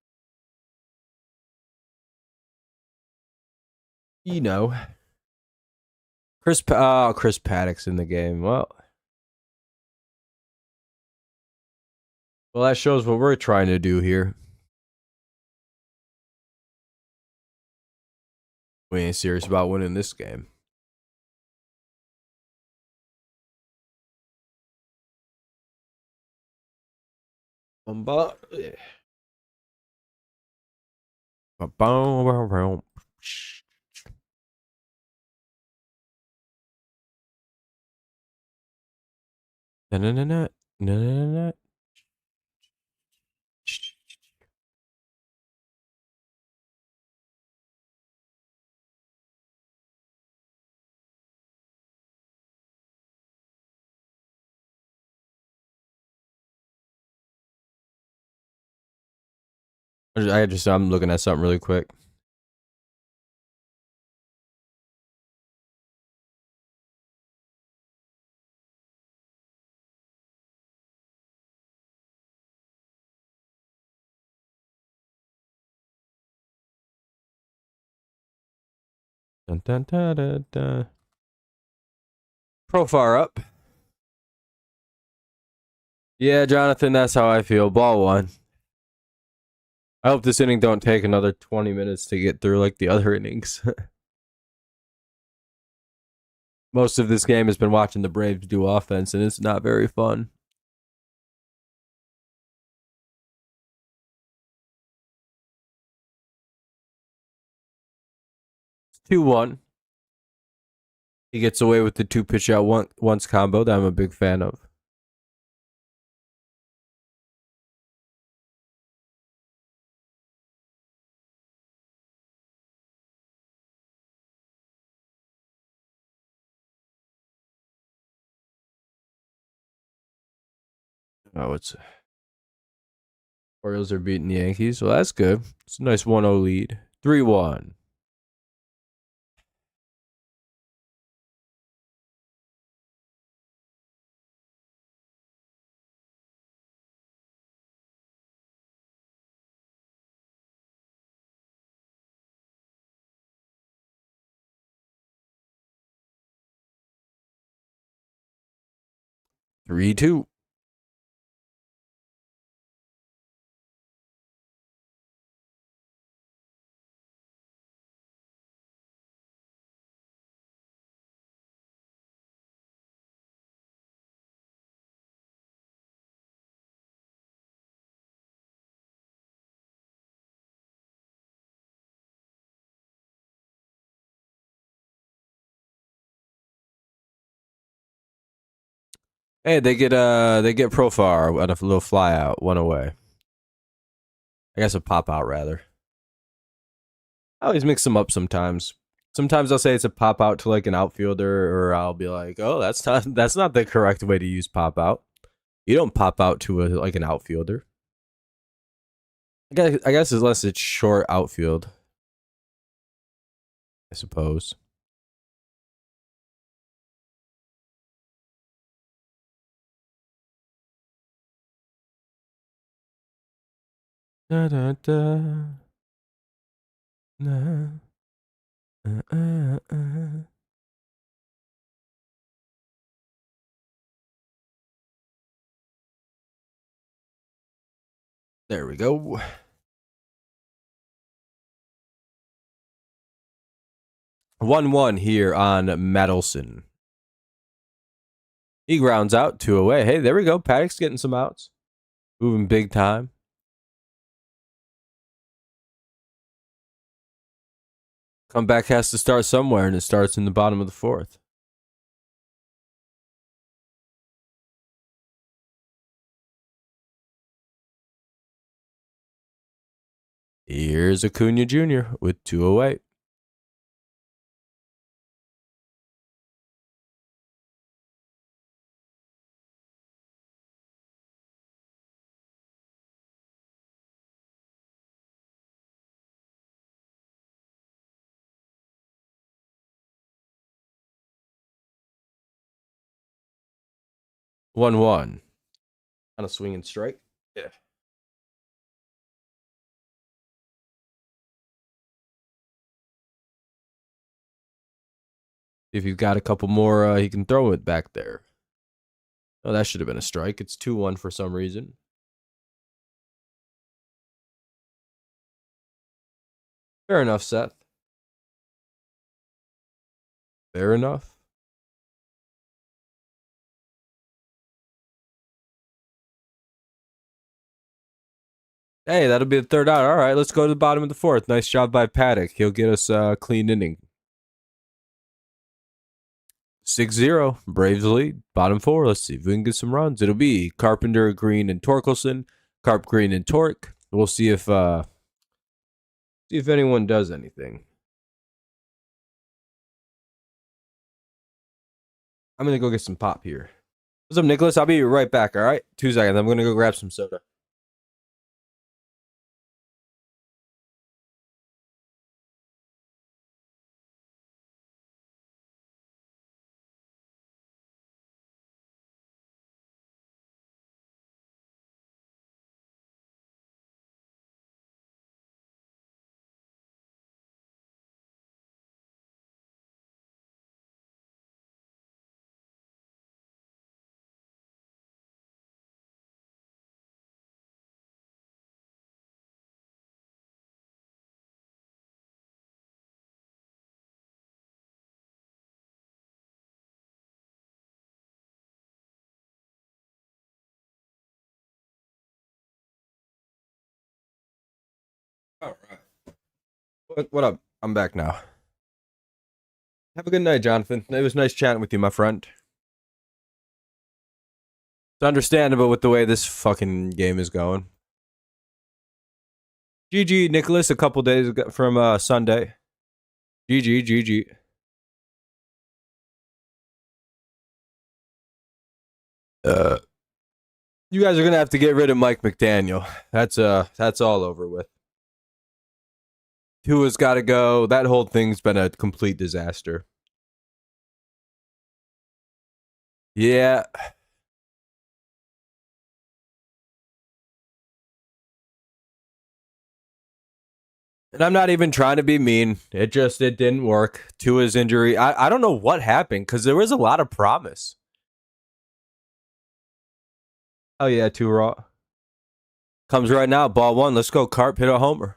you know. Chris Paddock's in the game. Well, that shows what we're trying to do here. We ain't serious about winning this game. I'm looking at something really quick. Dun, dun, dun, dun, dun. Profar up. Yeah, Jonathan, that's how I feel. Ball 1. I hope this inning don't take another 20 minutes to get through like the other innings. Most of this game has been watching the Braves do offense, and it's not very fun. It's 2-1. He gets away with the 2 pitch out once combo that I'm a big fan of. Oh, it's Orioles are beating the Yankees. Well, that's good. It's a nice 1-0 lead. 3-1. Three two. Hey, they get profile on a little fly out, one away. I guess a pop out rather. I always mix them up sometimes. Sometimes I'll say it's a pop out to like an outfielder, or I'll be like, oh, that's not the correct way to use pop out. You don't pop out to like an outfielder. I guess unless it's short outfield, I suppose. Da, da, da. Nah. Uh. There we go. 1-1 here on Medelson. He grounds out 2 away. Hey, there we go. Paddock's getting some outs. Moving big time. Comeback has to start somewhere, and it starts in the bottom of the 4th. Here's Acuna Jr. with 2 away. One on a swinging strike. Yeah. If he's got a couple more, he can throw it back there. Oh, that should have been a strike. It's 2-1 for some reason. Fair enough, Seth. Fair enough. Hey, that'll be the 3rd out. All right, let's go to the bottom of the 4th. Nice job by Paddock. He'll get us a clean inning. 6-0. Braves lead. Bottom 4. Let's see if we can get some runs. It'll be Carpenter, Green, and Torkelson. Carp, Green, and Torque. We'll see if anyone does anything. I'm gonna go get some pop here. What's up, Nicholas? I'll be right back. All right, 2 seconds. I'm gonna go grab some soda. All right. What up? I'm back now. Have a good night, Jonathan. It was nice chatting with you, my friend. It's understandable with the way this fucking game is going. GG, Nicholas, a couple days ago from Sunday. GG. You guys are gonna have to get rid of Mike McDaniel. That's all over with. Tua's got to go. That whole thing's been a complete disaster. Yeah. And I'm not even trying to be mean. It didn't work. Tua's injury. I don't know what happened because there was a lot of promise. Oh yeah, Tua comes right now. Ball 1. Let's go. Carp hit a homer.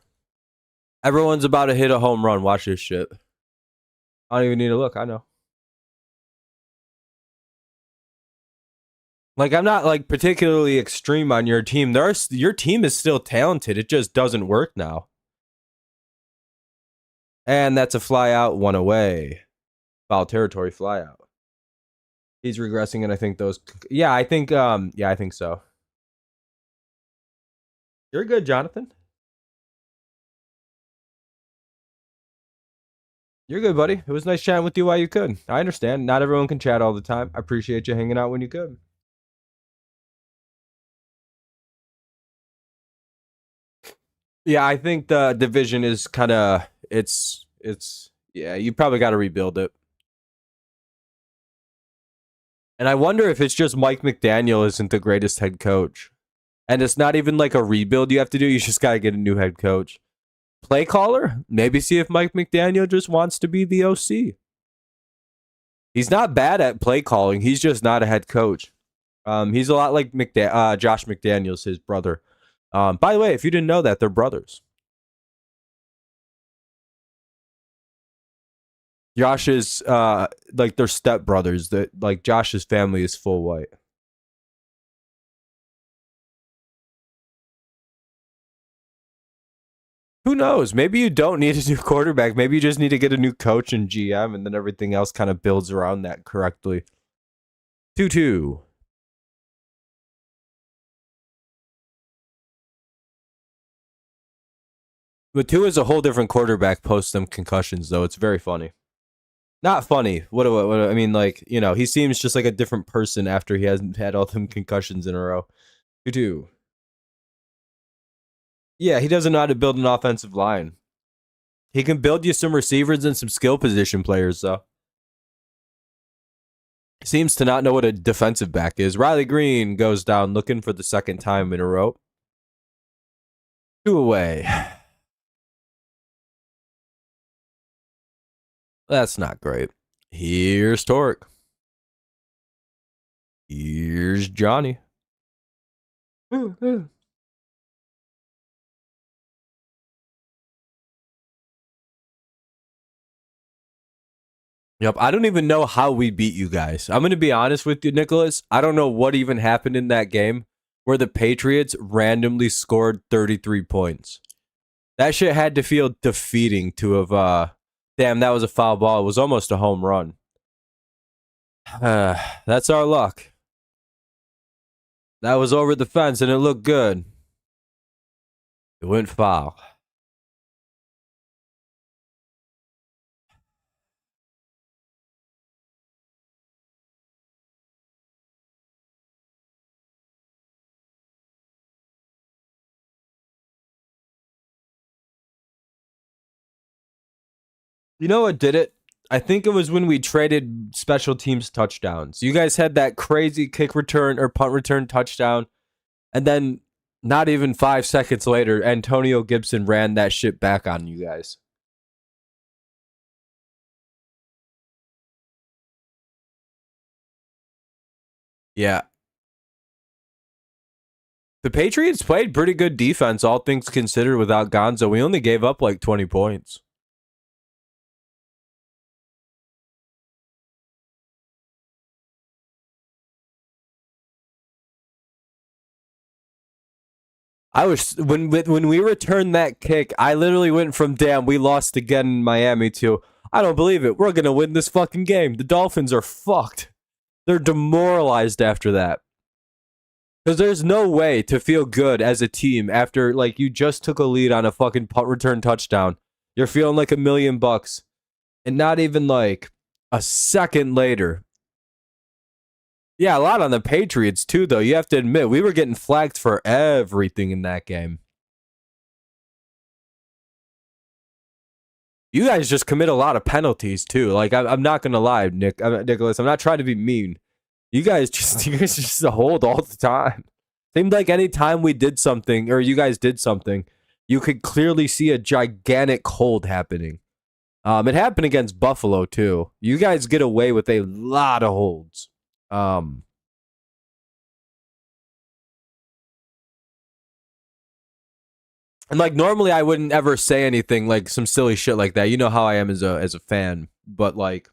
Everyone's about to hit a home run. Watch this shit. I don't even need to look. I know. Like, I'm not like particularly extreme on your team. Your team is still talented. It just doesn't work now. And that's a fly out, 1 away. Foul territory fly out. He's regressing, and I think those. Yeah, I think. Yeah, I think so. You're good, Jonathan. You're good, buddy. It was nice chatting with you while you could. I understand. Not everyone can chat all the time. I appreciate you hanging out when you could. Yeah, I think the division is kind of it's yeah, you probably got to rebuild it. And I wonder if it's just Mike McDaniel isn't the greatest head coach. And it's not even like a rebuild you have to do. You just got to get a new head coach. Play caller? Maybe see if Mike McDaniel just wants to be the OC. He's not bad at play calling. He's just not a head coach. He's a lot like Josh McDaniels, his brother. By the way, if you didn't know that, they're brothers. Josh is like they're step brothers. That like Josh's family is full white. Who knows? Maybe you don't need a new quarterback. Maybe you just need to get a new coach and GM, and then everything else kind of builds around that correctly. 2-2. But Tua is a whole different quarterback post them concussions, though. It's very funny. Not funny. What I mean, like, you know, he seems just like a different person after he hasn't had all them concussions in a row. 2-2. Yeah, he doesn't know how to build an offensive line. He can build you some receivers and some skill position players, though. Seems to not know what a defensive back is. Riley Green goes down looking for the second time in a row. 2 away. That's not great. Here's Torque. Here's Johnny. Yep, I don't even know how we beat you guys. I'm going to be honest with you, Nicholas. I don't know what even happened in that game where the Patriots randomly scored 33 points. That shit had to feel defeating to have, damn, that was a foul ball. It was almost a home run. That's our luck. That was over the fence and it looked good. It went foul. You know what did it? I think it was when we traded special teams touchdowns. You guys had that crazy kick return or punt return touchdown. And then not even 5 seconds later, Antonio Gibson ran that shit back on you guys. Yeah. The Patriots played pretty good defense, all things considered, without Gonzo. We only gave up like 20 points. I was when we returned that kick, I literally went from damn we lost again in Miami to I don't believe it. We're gonna win this fucking game. The Dolphins are fucked. They're demoralized after that. Because there's no way to feel good as a team after like you just took a lead on a fucking punt return touchdown. You're feeling like $1,000,000, and not even like a second later. Yeah, a lot on the Patriots too, though. You have to admit we were getting flagged for everything in that game. You guys just commit a lot of penalties too. Like I'm not gonna lie, Nicholas. I'm not trying to be mean. You guys just hold all the time. Seemed like any time we did something or you guys did something, you could clearly see a gigantic hold happening. It happened against Buffalo too. You guys get away with a lot of holds. And like normally I wouldn't ever say anything like some silly shit like that. You know how I am as a fan, but like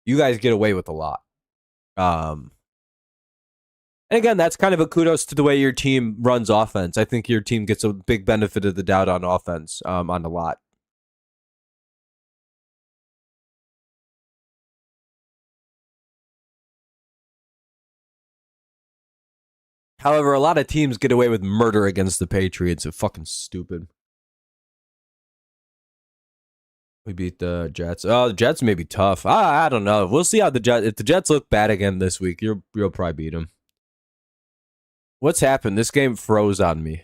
you guys get away with a lot. And again, that's kind of a kudos to the way your team runs offense. I think your team gets a big benefit of the doubt on offense on a lot. However, a lot of teams get away with murder against the Patriots. It's fucking stupid. We beat the Jets. Oh, the Jets may be tough. I don't know. We'll see how the Jets. If the Jets look bad again this week, you'll probably beat them. What's happened? This game froze on me.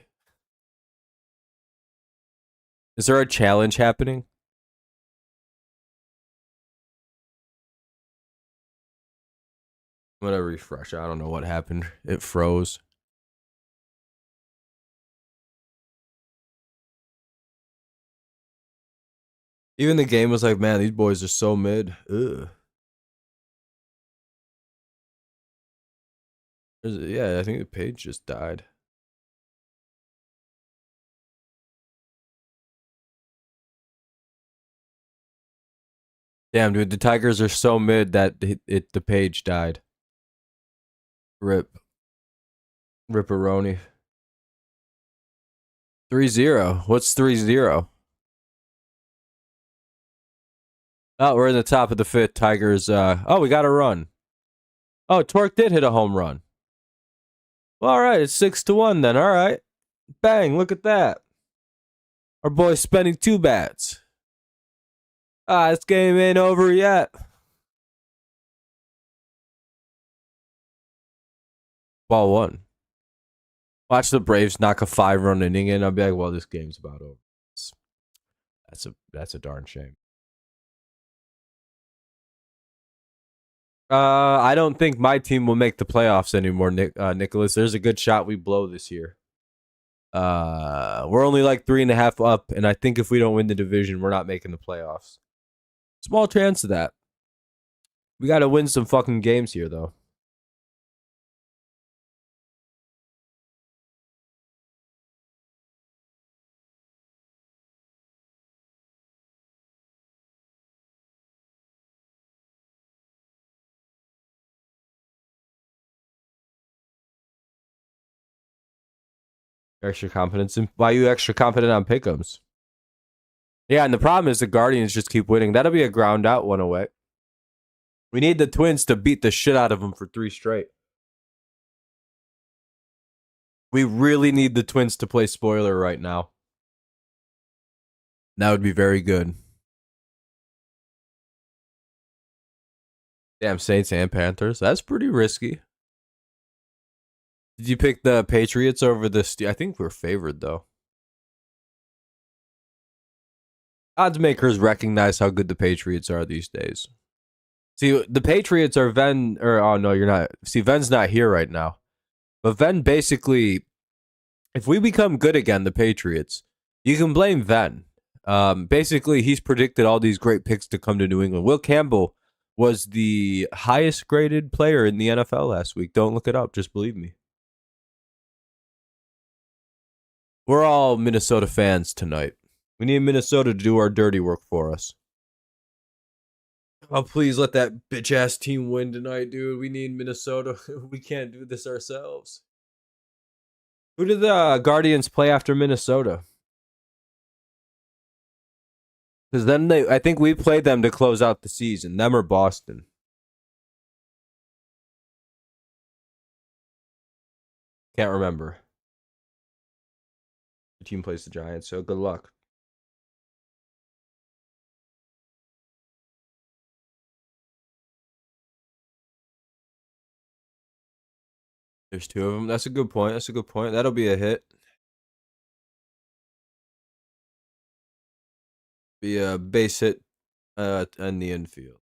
Is there a challenge happening? I'm gonna refresh. I don't know what happened. It froze. Even the game was like, man, these boys are so mid. Ugh. Yeah, I think the page just died. Damn, dude, the Tigers are so mid that the page died. Rip. Ripperoni. 3-0. What's 3-0? Oh, we're in the top of the fifth. Tigers, oh, we got a run. Oh, Torque did hit a home run. Well, all right, it's 6-1 then. All right. Bang, look at that. Our boy's spending 2 bats. This game ain't over yet. Ball 1. Watch the Braves knock a 5-run inning in. I'll be like, well, this game's about over. That's a darn shame. I don't think my team will make the playoffs anymore, Nicholas. There's a good shot we blow this year. We're only like 3.5 up, and I think if we don't win the division, we're not making the playoffs. Small chance of that. We got to win some fucking games here, though. Extra confidence. Why are you extra confident on pick'ems? Yeah, and the problem is the Guardians just keep winning. That'll be a ground out one away. We need the Twins to beat the shit out of them for 3 straight. We really need the Twins to play spoiler right now. That would be very good. Damn, Saints and Panthers. That's pretty risky. Did you pick the Patriots over the I think we're favored, though. Odds makers recognize how good the Patriots are these days. See, the Patriots are oh no, you're not. See, Ven's not here right now. But Ven basically, if we become good again, the Patriots, you can blame Ven. Basically, he's predicted all these great picks to come to New England. Will Campbell was the highest graded player in the NFL last week. Don't look it up. Just believe me. We're all Minnesota fans tonight. We need Minnesota to do our dirty work for us. Oh, please let that bitch ass team win tonight, dude. We need Minnesota. We can't do this ourselves. Who did the Guardians play after Minnesota? Because then I think we played them to close out the season. Them or Boston. Can't remember. The team plays the Giants, so good luck. There's 2 of them. That's a good point. That's a good point. That'll be a hit. Be a base hit in the infield.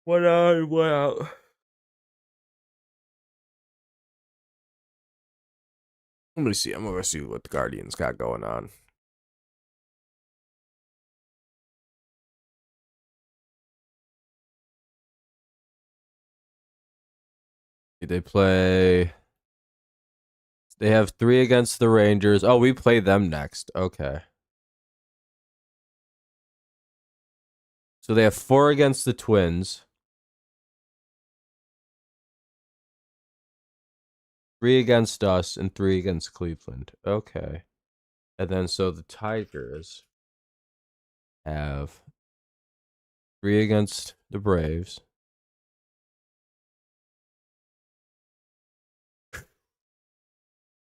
What out? What out? I'm gonna see. I'm gonna see what the Guardians got going on. They play. They have 3 against the Rangers. Oh, we play them next. Okay. So they have 4 against the Twins. 3 against us and 3 against Cleveland. Okay. And then so the Tigers have 3 against the Braves.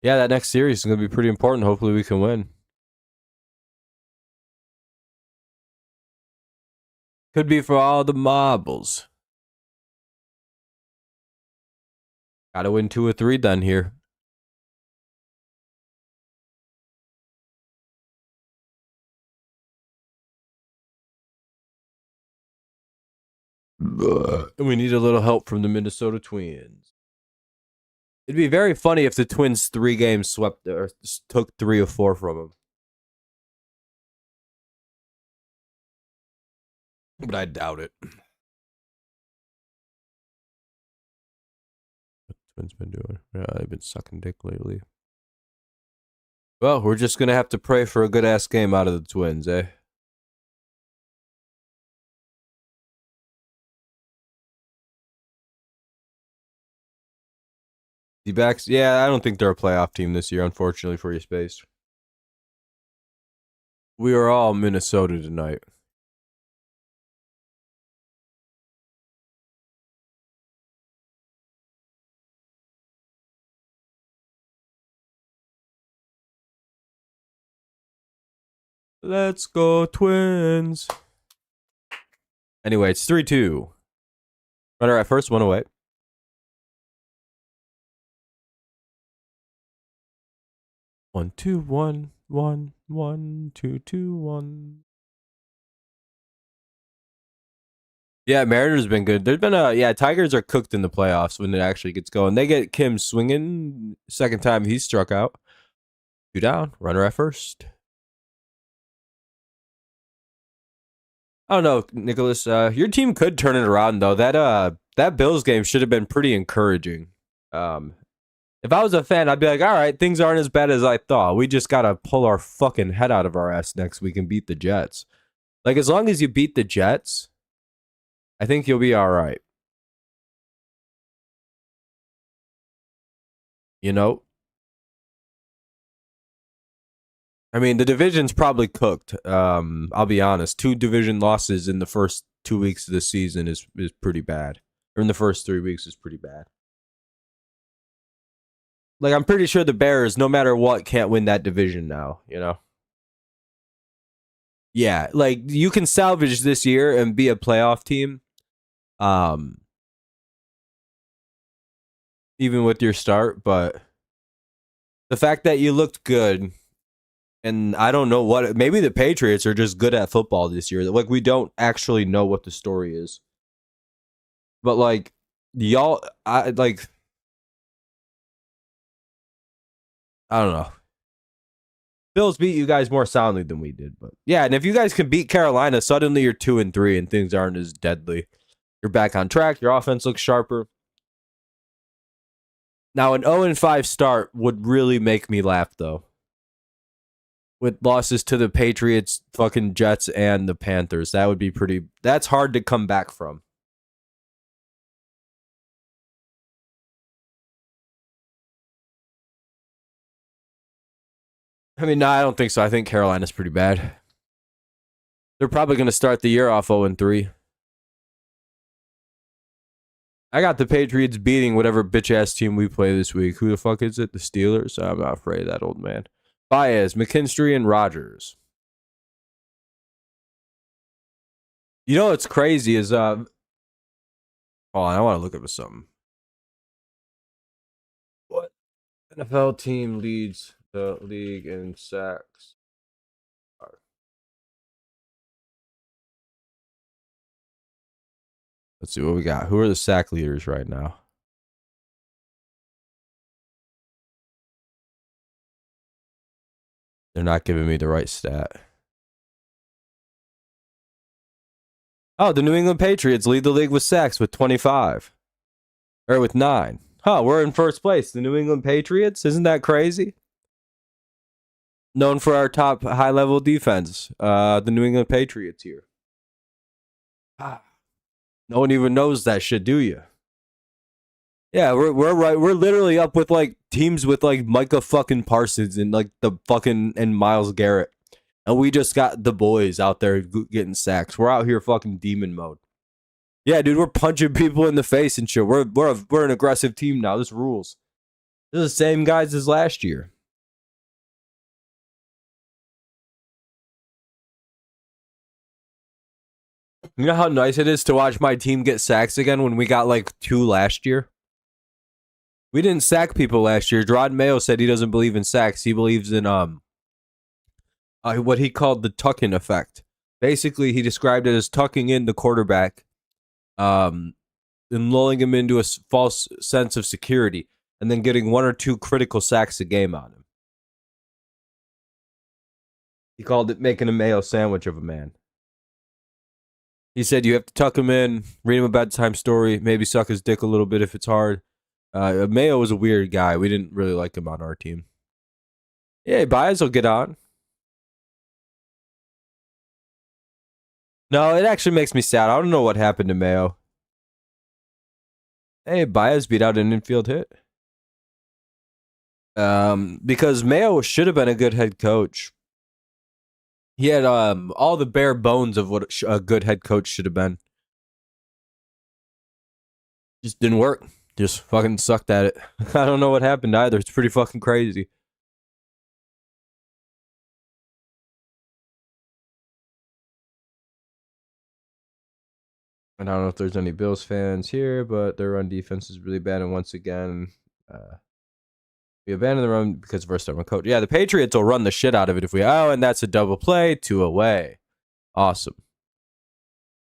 Yeah, that next series is going to be pretty important. Hopefully we can win. Could be for all the marbles. Gotta win 2 or 3 then here. We need a little help from the Minnesota Twins. It'd be very funny if the Twins 3 games swept or took 3 or 4 from them. But I doubt it. What the Twins been doing? Yeah, they've been sucking dick lately. Well, we're just gonna have to pray for a good ass game out of the Twins, eh? D-backs, yeah, I don't think they're a playoff team this year, unfortunately for you, Space. We are all Minnesota tonight. Let's go, Twins. Anyway, it's 3-2. Runner at first, 1 away. One, two, one, one, one, two, two, one. Yeah, Mariners been good. There's been Tigers are cooked in the playoffs when it actually gets going. They get Kim swinging. Second time he struck out. 2 down. Runner at first. I don't know, Nicholas. Your team could turn it around though. That Bills game should have been pretty encouraging. If I was a fan, I'd be like, all right, things aren't as bad as I thought. We just gotta pull our fucking head out of our ass next week and beat the Jets. Like, as long as you beat the Jets, I think you'll be all right. You know? I mean, the division's probably cooked. I'll be honest. 2 division losses in the first 2 weeks of the season is pretty bad. Or in the first 3 weeks is pretty bad. Like, I'm pretty sure the Bears, no matter what, can't win that division now, you know? Yeah, like, you can salvage this year and be a playoff team. Even with your start, but the fact that you looked good, and I don't know what, maybe the Patriots are just good at football this year. Like, we don't actually know what the story is. But, like, y'all, I don't know. Bills beat you guys more soundly than we did, but yeah. And if you guys can beat Carolina, suddenly you're 2-3 and things aren't as deadly. You're back on track. Your offense looks sharper. Now, an 0-5 start would really make me laugh, though. With losses to the Patriots, fucking Jets, and the Panthers, that would be pretty. That's hard to come back from. I mean, no, I don't think so. I think Carolina's pretty bad. They're probably going to start the year off 0-3. I got the Patriots beating whatever bitch-ass team we play this week. Who the fuck is it? The Steelers? I'm not afraid of that old man. Baez, McKinstry, and Rodgers. You know what's crazy is... Hold on, I want to look up something. What NFL team leads the league in sacks? Let's see what we got. Who are the sack leaders right now? They're not giving me the right stat. Oh, the New England Patriots lead the league with sacks with 25. Or with 9. Huh, we're in first place. The New England Patriots? Isn't that crazy? Known for our top high-level defense. The New England Patriots here. No one even knows that shit, do you? Yeah, we're right. We're literally up with like teams with like Micah fucking Parsons and like the fucking and Myles Garrett, and we just got the boys out there getting sacks. We're out here fucking demon mode. Yeah, dude, we're punching people in the face and shit. We're an aggressive team now. This rules. They're the same guys as last year. You know how nice it is to watch my team get sacks again when we got like 2 last year? We didn't sack people last year. Gerard Mayo said he doesn't believe in sacks. He believes in what he called the tuck-in effect. Basically, he described it as tucking in the quarterback, and lulling him into a false sense of security, and then getting 1 or 2 critical sacks a game on him. He called it making a Mayo sandwich of a man. He said you have to tuck him in, read him a bedtime story, maybe suck his dick a little bit if it's hard. Mayo was a weird guy. We didn't really like him on our team. Yeah, Baez will get on. No, it actually makes me sad. I don't know what happened to Mayo. Hey, Baez beat out an infield hit. Because Mayo should have been a good head coach. He had all the bare bones of what a good head coach should have been. Just didn't work. Just fucking sucked at it. I don't know what happened either. It's pretty fucking crazy. And I don't know if there's any Bills fans here, but their run defense is really bad. And once again, we abandoned the run because of our stubborn coach. Yeah, the Patriots will run the shit out of it if we... Oh, and that's a double play, 2 away. Awesome.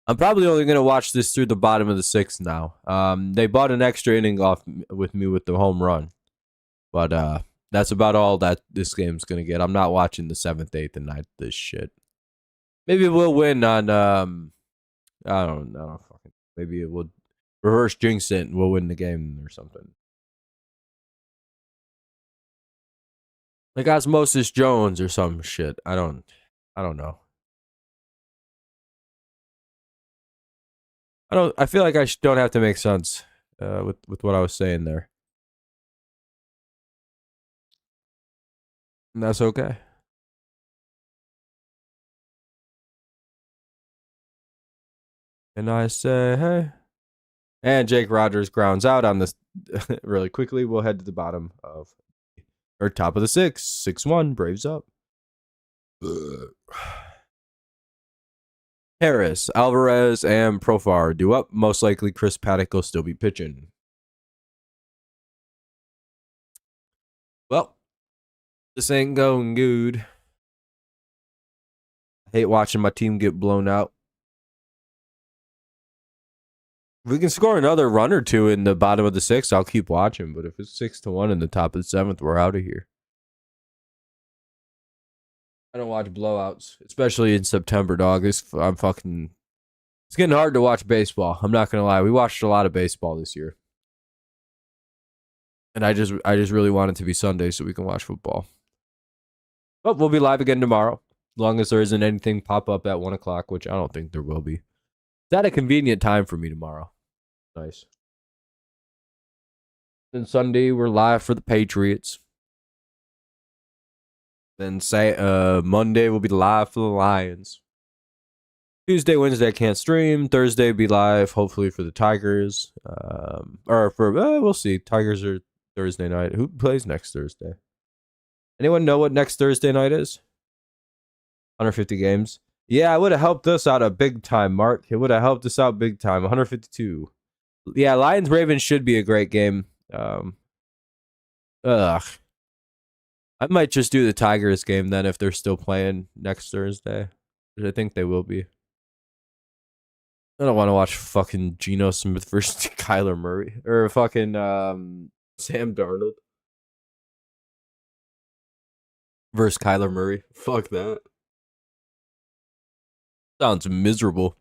I'm probably only going to watch this through the bottom of the 6th now. They bought an extra inning off with me with the home run. But that's about all that this game's going to get. I'm not watching the 7th, 8th, and 9th this shit. Maybe we'll win on... I don't know. Maybe it will reverse jinx it and we'll win the game or something. Like Osmosis Jones or some shit. I don't know. I feel like I don't have to make sense with what I was saying there. And that's okay. And I say, hey. And Jake Rogers grounds out on this really quickly. We'll head to the bottom of, or top of the 6th. 6-1, Braves up. Harris, Alvarez, and Profar due up. Most likely Chris Paddock will still be pitching. Well, this ain't going good. I hate watching my team get blown out. If we can score another run or 2 in the bottom of the 6th, I'll keep watching. But if it's 6-1 in the top of the 7th, we're out of here. I don't watch blowouts, especially in September, dog. It's getting hard to watch baseball. I'm not gonna lie. We watched a lot of baseball this year, and I just really want it to be Sunday so we can watch football. But we'll be live again tomorrow, as long as there isn't anything pop up at 1 o'clock, which I don't think there will be. It's at a convenient time for me tomorrow. Nice. Then Sunday we're live for the Patriots. Then Monday we'll be live for the Lions. Tuesday, Wednesday I can't stream. Thursday be live, hopefully for the Tigers. We'll see. Tigers are Thursday night. Who plays next Thursday? Anyone know what next Thursday night is? 150 games. Yeah, it would have helped us out a big time, Mark. It would have helped us out big time. 152. Yeah, Lions-Ravens should be a great game. I might just do the Tigers game then if they're still playing next Thursday, which I think they will be. I don't want to watch fucking Geno Smith versus Kyler Murray. Or fucking Sam Darnold versus Kyler Murray. Fuck that. Sounds miserable.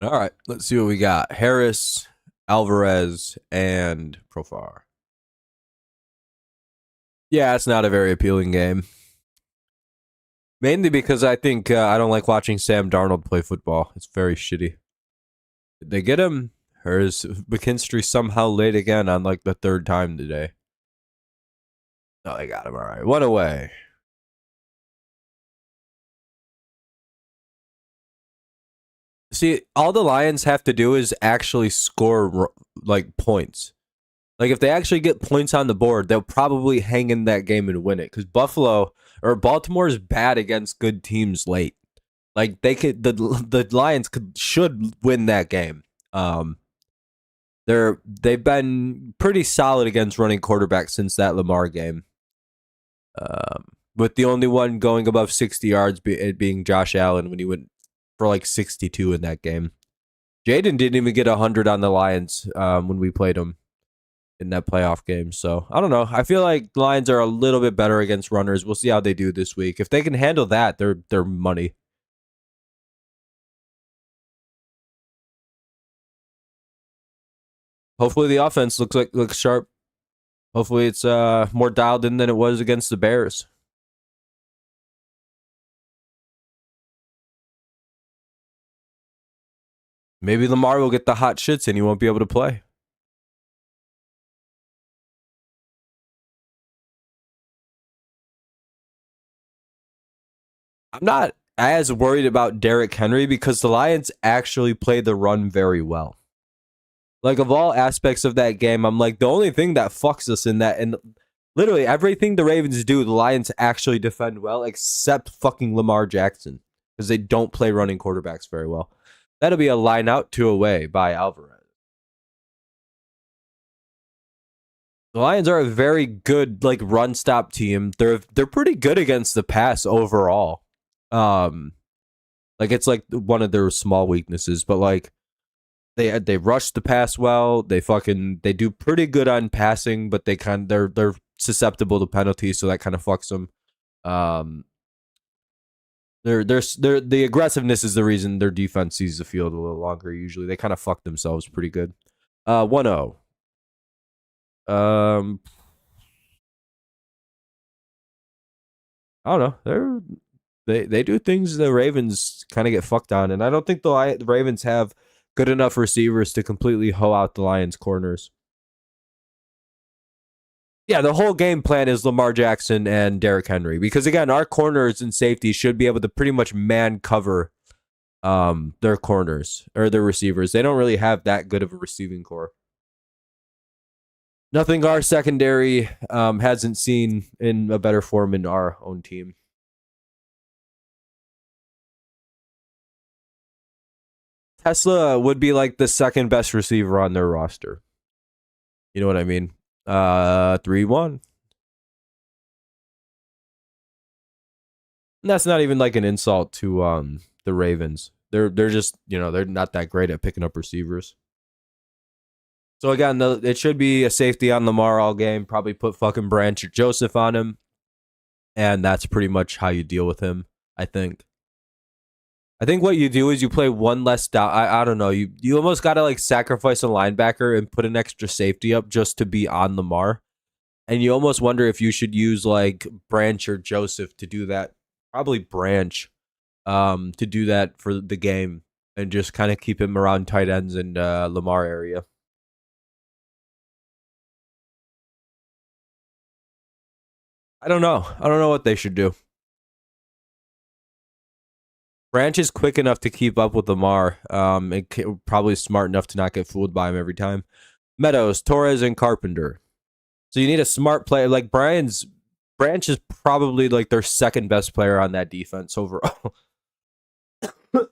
All right, let's see what we got. Harris, Alvarez, and Profar. Yeah, it's not a very appealing game. Mainly because I think I don't like watching Sam Darnold play football. It's very shitty. Did they get him? Or is McKinstry somehow late again on like the 3rd time today? Oh, they got him. All right. 1 away. See, all the Lions have to do is actually score like points. Like if they actually get points on the board, they'll probably hang in that game and win it. Because Baltimore is bad against good teams late. Like the Lions should win that game. They've been pretty solid against running quarterbacks since that Lamar game. With the only one going above 60 yards being Josh Allen when he went for like 62 in that game. Jaden didn't even get 100 on the Lions when we played them in that playoff game. So I don't know. I feel like the Lions are a little bit better against runners. We'll see how they do this week. If they can handle that, they're money. Hopefully the offense looks sharp. Hopefully it's more dialed in than it was against the Bears. Maybe Lamar will get the hot shits and he won't be able to play. I'm not as worried about Derrick Henry because the Lions actually play the run very well. Like, of all aspects of that game, I'm like, the only thing that fucks us in that, and literally everything the Ravens do, the Lions actually defend well, except fucking Lamar Jackson, because they don't play running quarterbacks very well. That'll be a line out, 2 away by Alvarez. The Lions are a very good, like, run stop team. They're pretty good against the pass overall. Like, it's like one of their small weaknesses, but like, they rush the pass well. They do pretty good on passing, but they're susceptible to penalties, so that kind of fucks them. They're the aggressiveness is the reason their defense sees the field a little longer. Usually, they kind of fuck themselves pretty good. 1-0. I don't know. They do things the Ravens kind of get fucked on, and I don't think the Ravens have good enough receivers to completely hoe out the Lions' corners. Yeah, the whole game plan is Lamar Jackson and Derrick Henry because again, our corners and safety should be able to pretty much man cover their corners or their receivers. They don't really have that good of a receiving core. Nothing our secondary hasn't seen in a better form in our own team. Tesla would be like the second best receiver on their roster. You know what I mean? 3-1. And that's not even like an insult to the Ravens. They're just, they're not that great at picking up receivers. So again, it should be a safety on Lamar all game. Probably put fucking Branch or Joseph on him. And that's pretty much how you deal with him, I think. I think what you do is you play one less down. I don't know. You almost got to like sacrifice a linebacker and put an extra safety up just to be on Lamar. And you almost wonder if you should use like Branch or Joseph to do that. Probably Branch to do that for the game and just kind of keep him around tight ends and Lamar area. I don't know. I don't know what they should do. Branch is quick enough to keep up with Lamar. And probably smart enough to not get fooled by him every time. Meadows, Torres, and Carpenter. So you need a smart player. Like Branch is probably like their second best player on that defense overall.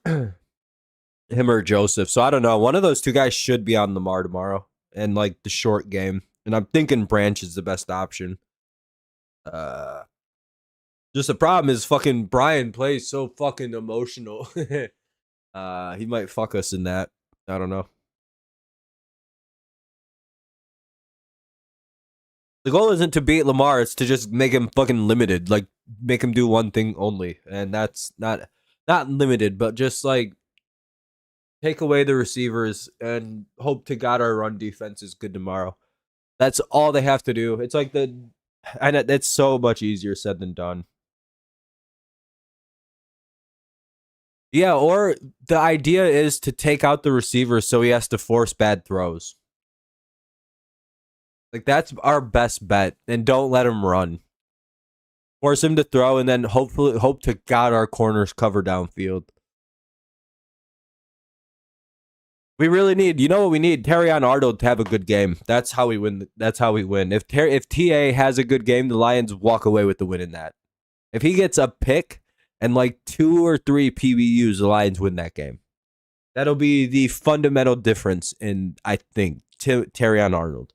Him or Joseph. So I don't know. One of those two guys should be on Lamar tomorrow and like the short game. And I'm thinking Branch is the best option. Just the problem is fucking Brian plays so fucking emotional. He might fuck us in that. I don't know. The goal isn't to beat Lamar, it's to just make him fucking limited. Like make him do one thing only. And that's not limited, but just like take away the receivers and hope to God our run defense is good tomorrow. That's all they have to do. It's like and it's so much easier said than done. Yeah, or the idea is to take out the receiver so he has to force bad throws. Like that's our best bet, and don't let him run. Force him to throw, and then hope to God our corners cover downfield. We really need, you know what we need? Terrion Arnold to have a good game. That's how we win. That's how we win. If TA has a good game, the Lions walk away with the win in that. If he gets a pick and like 2 or 3 PBUs, the Lions win that game. That'll be the fundamental difference in, I think, Terrion Arnold.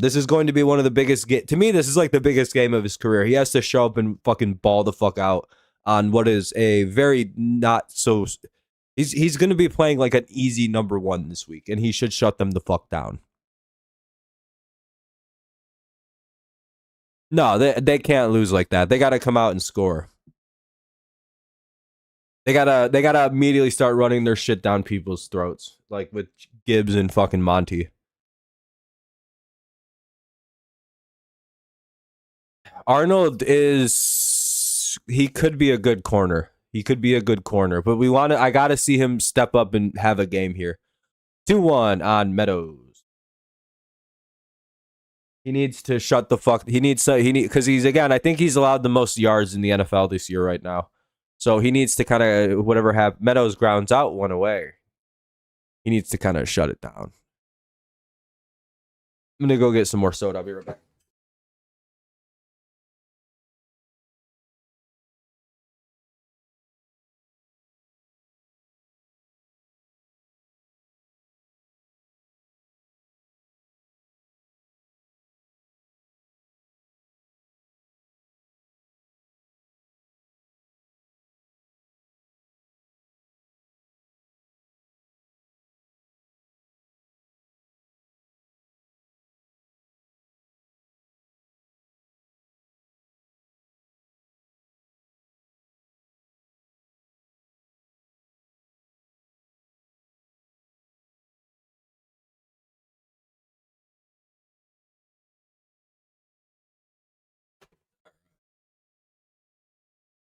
This is going to be one of the biggest, to me, this is like the biggest game of his career. He has to show up and fucking ball the fuck out on what is a very not so... He's going to be playing like an easy number 1 this week, and he should shut them the fuck down. No, they can't lose like that. They got to come out and score. They gotta immediately start running their shit down people's throats, like with Gibbs and fucking Monty. Arnold he could be a good corner. He could be a good corner, but I gotta see him step up and have a game here. 2-1 on Meadows. He needs to shut the fuck. Because he's, again, I think he's allowed the most yards in the NFL this year right now. So he needs to kind of, Meadows grounds out 1 away. He needs to kind of shut it down. I'm going to go get some more soda. I'll be right back.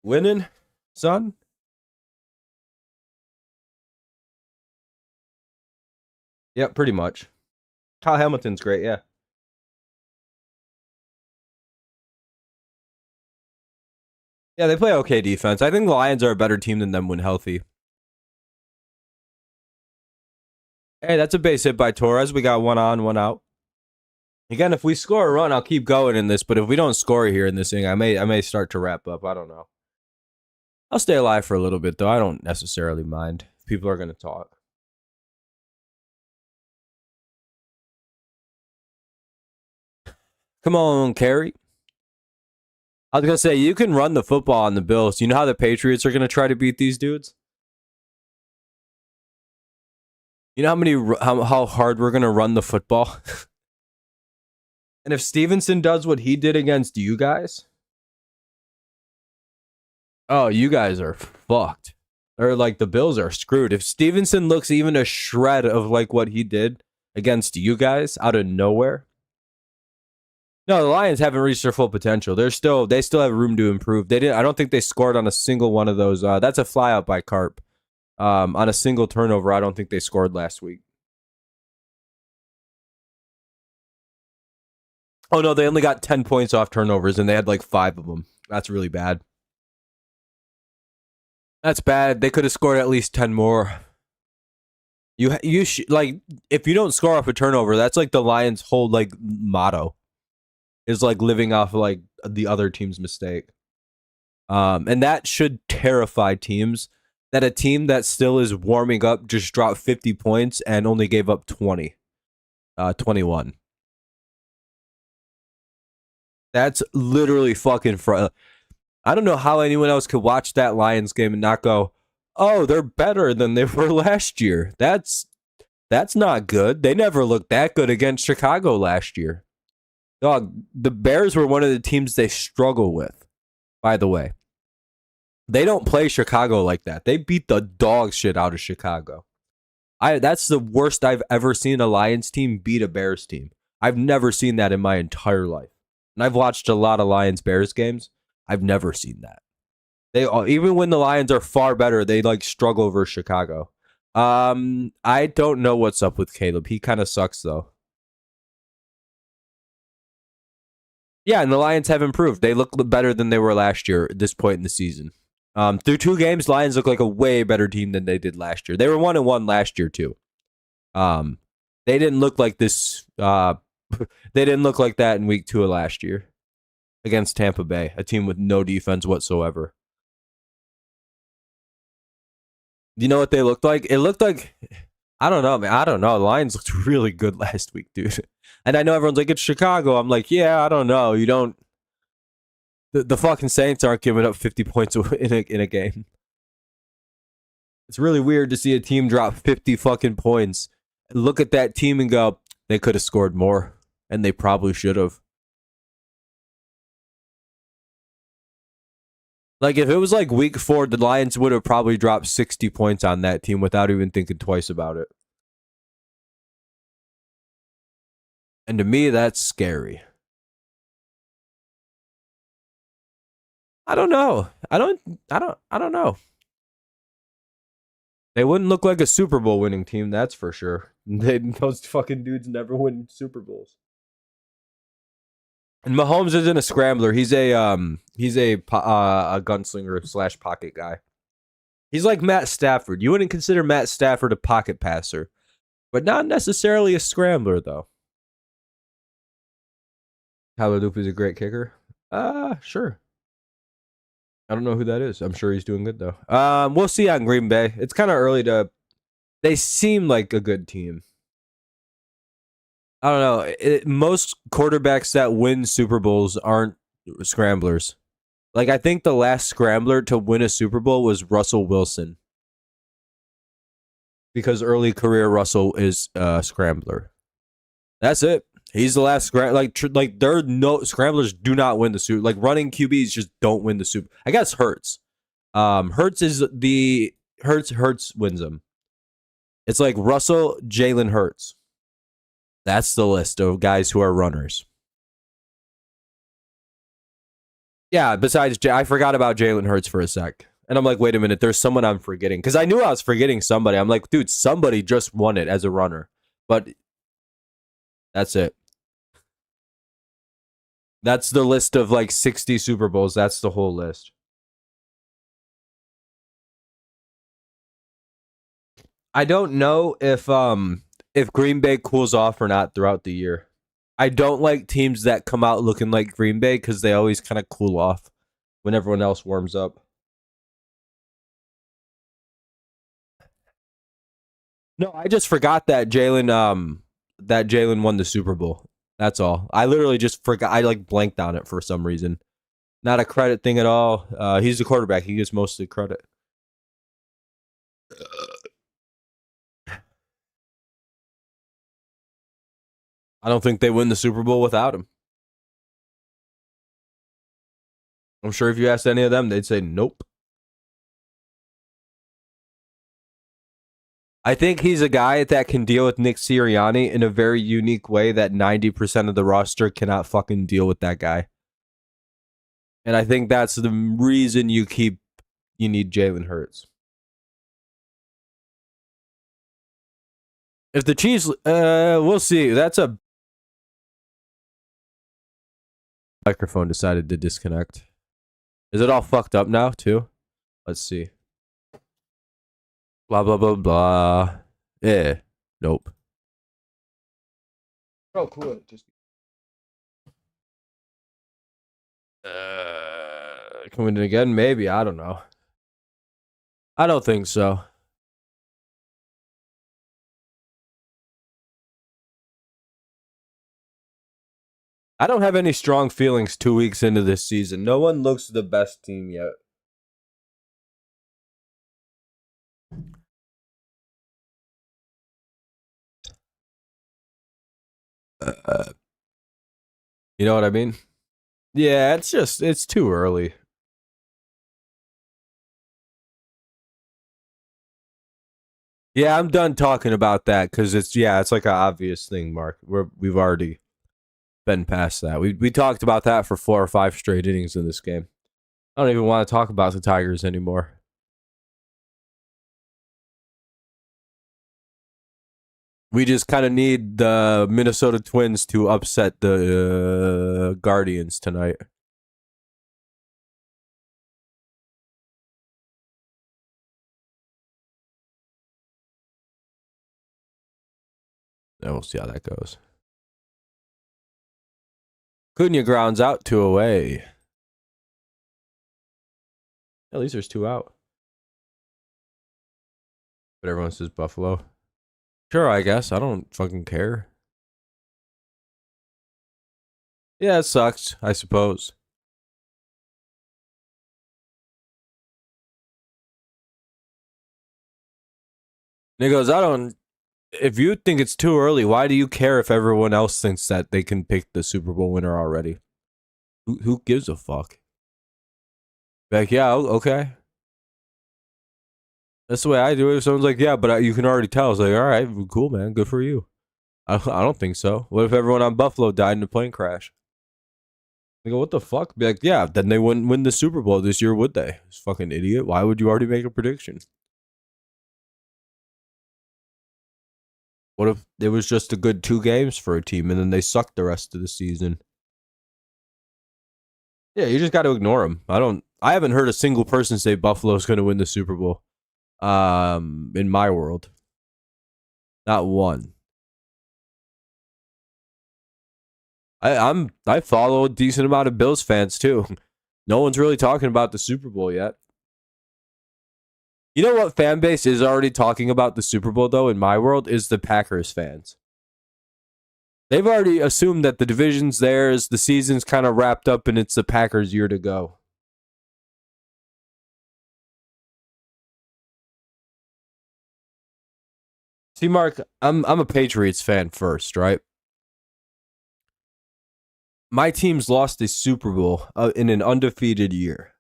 Winning, son? Yeah, pretty much. Kyle Hamilton's great, yeah. Yeah, they play okay defense. I think the Lions are a better team than them when healthy. Hey, that's a base hit by Torres. We got 1 on, 1 out. Again, if we score a run, I'll keep going in this. But if we don't score here in this thing, I may start to wrap up. I don't know. I'll stay alive for a little bit, though. I don't necessarily mind if people are going to talk. Come on, Carrie. I was going to say, you can run the football on the Bills. You know how the Patriots are going to try to beat these dudes? You know how hard we're going to run the football? And if Stevenson does what he did against you guys, oh, you guys are fucked. Or like the Bills are screwed. If Stevenson looks even a shred of like what he did against you guys out of nowhere. No, the Lions haven't reached their full potential. They still have room to improve. I don't think they scored on a single one of those. That's a fly out by Carp. On a single turnover, I don't think they scored last week. Oh, no, they only got 10 points off turnovers, and they had like 5 of them. That's really bad. That's bad. They could have scored at least 10 more. Like, if you don't score off a turnover, that's like the Lions' whole like motto is like living off of, like the other team's mistake. And that should terrify teams. That a team that still is warming up just dropped 50 points and only gave up 21. That's literally fucking I don't know how anyone else could watch that Lions game and not go, oh, they're better than they were last year. That's not good. They never looked that good against Chicago last year. Dog, the Bears were one of the teams they struggle with, by the way. They don't play Chicago like that. They beat the dog shit out of Chicago. That's the worst I've ever seen a Lions team beat a Bears team. I've never seen that in my entire life. And I've watched a lot of Lions-Bears games. I've never seen that. Even when the Lions are far better, they like struggle versus Chicago. I don't know what's up with Caleb. He kind of sucks though. Yeah, and the Lions have improved. They look better than they were last year at this point in the season. Through 2 games, Lions look like a way better team than they did last year. They were 1-1 last year too. They didn't look like this. They didn't look like that in week 2 of last year against Tampa Bay, a team with no defense whatsoever. You know what they looked like? It looked like, I don't know, man. I don't know. The Lions looked really good last week, dude. And I know everyone's like, it's Chicago. I'm like, yeah, I don't know. You don't. The fucking Saints aren't giving up 50 points in a game. It's really weird to see a team drop 50 fucking points. Look at that team and go, they could have scored more, and they probably should have. Like, if it was like week 4, the Lions would have probably dropped 60 points on that team without even thinking twice about it. And to me, that's scary. I don't know. I don't know. They wouldn't look like a Super Bowl winning team, that's for sure. Those fucking dudes never win Super Bowls. And Mahomes isn't a scrambler. He's a gunslinger / pocket guy. He's like Matt Stafford. You wouldn't consider Matt Stafford a pocket passer, but not necessarily a scrambler though. Haladoop is a great kicker. Sure. I don't know who that is. I'm sure he's doing good though. We'll see on Green Bay. It's kind of early to. They seem like a good team. I don't know. Most quarterbacks that win Super Bowls aren't scramblers. Like, I think the last scrambler to win a Super Bowl was Russell Wilson. Because early career Russell is a scrambler. That's it. He's the last like there are no scramblers do not win the Super. Like, running QBs just don't win the Super. I guess Hurts. Hurts is the Hurts wins them. It's like Russell, Jalen Hurts. That's the list of guys who are runners. Yeah, besides, I forgot about Jalen Hurts for a sec. And I'm like, wait a minute, there's someone I'm forgetting. Because I knew I was forgetting somebody. I'm like, dude, somebody just won it as a runner. But that's it. That's the list of like 60 Super Bowls. That's the whole list. I don't know if Green Bay cools off or not throughout the year. I don't like teams that come out looking like Green Bay because they always kind of cool off when everyone else warms up. No, I just forgot that Jalen won the Super Bowl. That's all. I literally just forgot. I like blanked on it for some reason. Not a credit thing at all. He's the quarterback. He gets most of the credit. I don't think they win the Super Bowl without him. I'm sure if you asked any of them, they'd say nope. I think he's a guy that can deal with Nick Sirianni in a very unique way that 90% of the roster cannot fucking deal with that guy. And I think that's the reason you need Jalen Hurts. If the Chiefs, we'll see. That's a microphone decided to disconnect. Is it all fucked up now too? Let's see. Blah blah blah blah. Yeah. Nope. Oh, cool. Just. Coming in again? Maybe. I don't know. I don't think so. I don't have any strong feelings 2 weeks into this season. No one looks the best team yet. You know what I mean? Yeah, it's too early. Yeah, I'm done talking about that because it's like an obvious thing, Mark. We've already been past that. We talked about that for 4 or 5 straight innings in this game. I don't even want to talk about the Tigers anymore. We just kind of need the Minnesota Twins to upset the Guardians tonight. And we'll see how that goes. Cunha grounds out 2 away. At least there's 2 out. But everyone says Buffalo. Sure, I guess. I don't fucking care. Yeah, it sucks, I suppose. And he goes, if you think it's too early, why do you care if everyone else thinks that they can pick the Super Bowl winner already? Who gives a fuck? Like, yeah, okay. That's the way I do it. If someone's like, yeah, but you can already tell. It's like, all right, cool, man. Good for you. I don't think so. What if everyone on Buffalo died in a plane crash? They go, what the fuck? Be like, yeah, then they wouldn't win the Super Bowl this year, would they? This fucking idiot. Why would you already make a prediction? What if it was just a good 2 games for a team and then they sucked the rest of the season? Yeah, you just got to ignore them. I haven't heard a single person say Buffalo's going to win the Super Bowl. In my world. Not one. I follow a decent amount of Bills fans too. No one's really talking about the Super Bowl yet. You know what fan base is already talking about the Super Bowl though in my world is the Packers fans. They've already assumed that the division's theirs, the season's kind of wrapped up, and it's the Packers' year to go. See, Mark, I'm a Patriots fan first, right? My team's lost a Super Bowl in an undefeated year.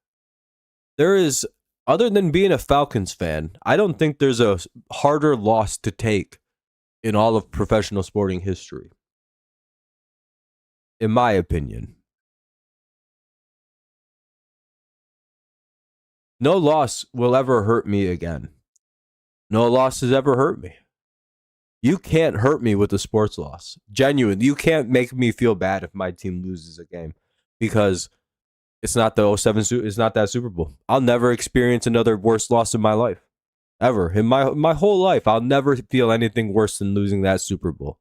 There is, other than being a Falcons fan, I don't think there's a harder loss to take in all of professional sporting history. In my opinion. No loss will ever hurt me again. No loss has ever hurt me. You can't hurt me with a sports loss. Genuine. You can't make me feel bad if my team loses a game because it's not the '07. It's not that Super Bowl. I'll never experience another worse loss in my life. Ever. In my whole life, I'll never feel anything worse than losing that Super Bowl.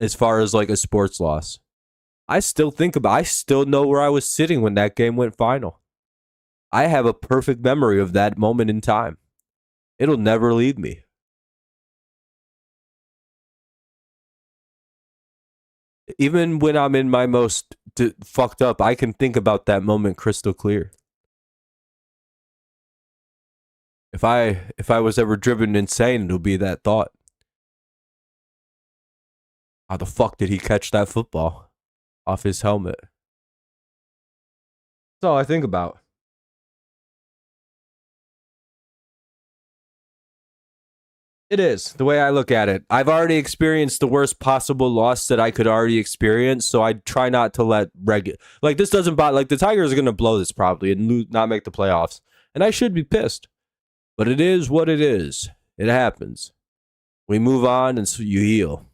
As far as like a sports loss. I still know where I was sitting when that game went final. I have a perfect memory of that moment in time. It'll never leave me. Even when I'm in my most fucked up, I can think about that moment crystal clear. If I was ever driven insane, it'll be that thought. How the fuck did he catch that football off his helmet? That's all I think about. It is the way I look at it. I've already experienced the worst possible loss that I could already experience, so I try not to let like this doesn't bother. Like the Tigers are gonna blow this probably and not make the playoffs, and I should be pissed. But it is what it is. It happens. We move on, and so you heal.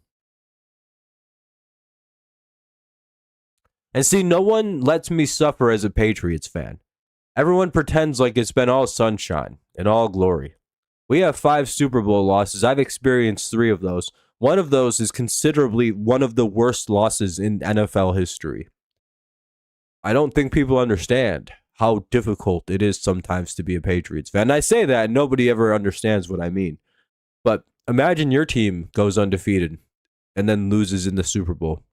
And see, no one lets me suffer as a Patriots fan. Everyone pretends like it's been all sunshine and all glory. We have 5 Super Bowl losses. I've experienced 3 of those. One of those is considerably one of the worst losses in NFL history. I don't think people understand how difficult it is sometimes to be a Patriots fan. And I say that and nobody ever understands what I mean. But imagine your team goes undefeated and then loses in the Super Bowl.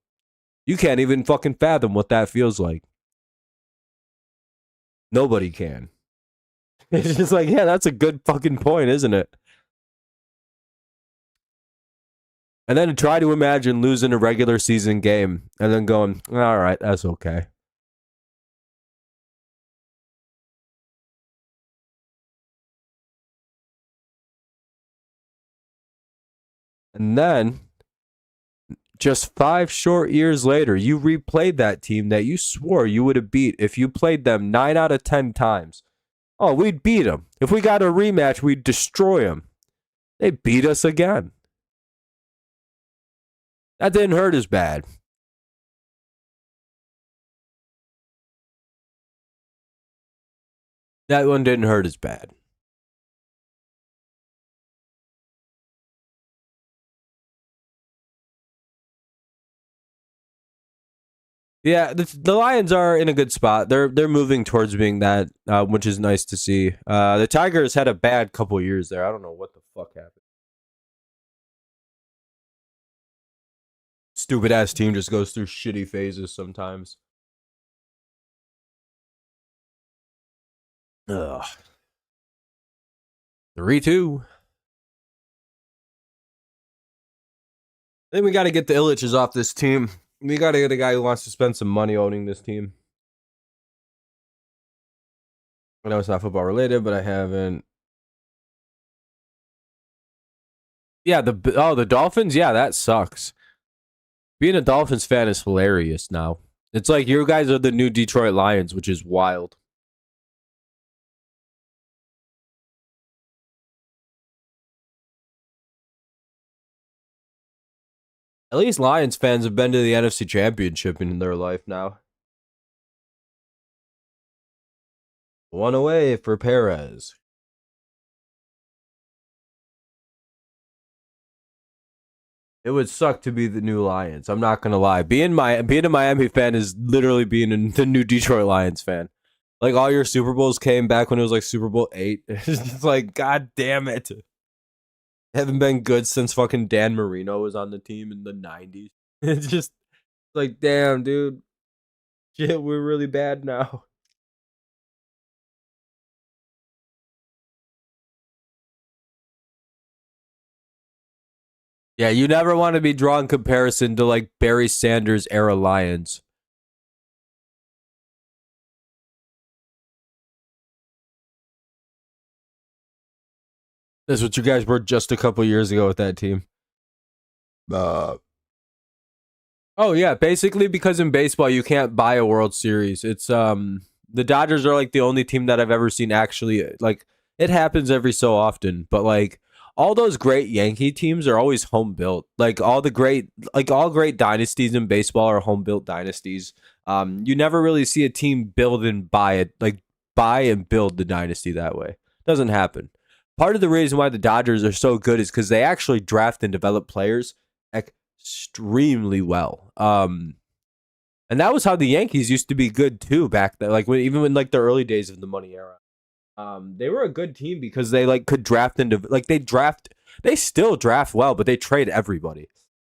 You can't even fucking fathom what that feels like. Nobody can. It's just like, yeah, that's a good fucking point, isn't it? And then try to imagine losing a regular season game and then going, all right, that's okay. And then just 5 short years later, you replayed that team that you swore you would have beat if you played them 9 out of 10 times. Oh, we'd beat them. If we got a rematch, we'd destroy them. They beat us again. That didn't hurt as bad. That one didn't hurt as bad. Yeah, the Lions are in a good spot. They're moving towards being that, which is nice to see. The Tigers had a bad couple years there. I don't know what the fuck happened. Stupid ass team just goes through shitty phases sometimes. Ugh. 3-2. I think we got to get the Illiches off this team. We got to get a guy who wants to spend some money owning this team. I know it's not football related, but I haven't. Yeah, the Dolphins. Yeah, that sucks. Being a Dolphins fan is hilarious now. It's like you guys are the new Detroit Lions, which is wild. At least Lions fans have been to the NFC Championship in their life now. One away for Perez. It would suck to be the new Lions. I'm not gonna lie. Being a Miami fan is literally being the new Detroit Lions fan. Like all your Super Bowls came back when it was like Super Bowl 8. It's just like, God damn it. Haven't been good since fucking Dan Marino was on the team in the 90s. It's just like, damn, dude. Shit, we're really bad now. Yeah, you never want to be drawing comparison to like Barry Sanders era Lions. That's what you guys were just a couple years ago with that team. Uh, oh yeah, basically because in baseball you can't buy a World Series. It's the Dodgers are like the only team that I've ever seen actually like it happens every so often, but like all those great Yankee teams are always home built. Like all great dynasties in baseball are home built dynasties. You never really see a team build and buy it, like buy and build the dynasty that way. Doesn't happen. Part of the reason why the Dodgers are so good is because they actually draft and develop players extremely well. And that was how the Yankees used to be good too back then. Like even in like the early days of the money era, they were a good team because they like could draft into like they still draft well, but they trade everybody.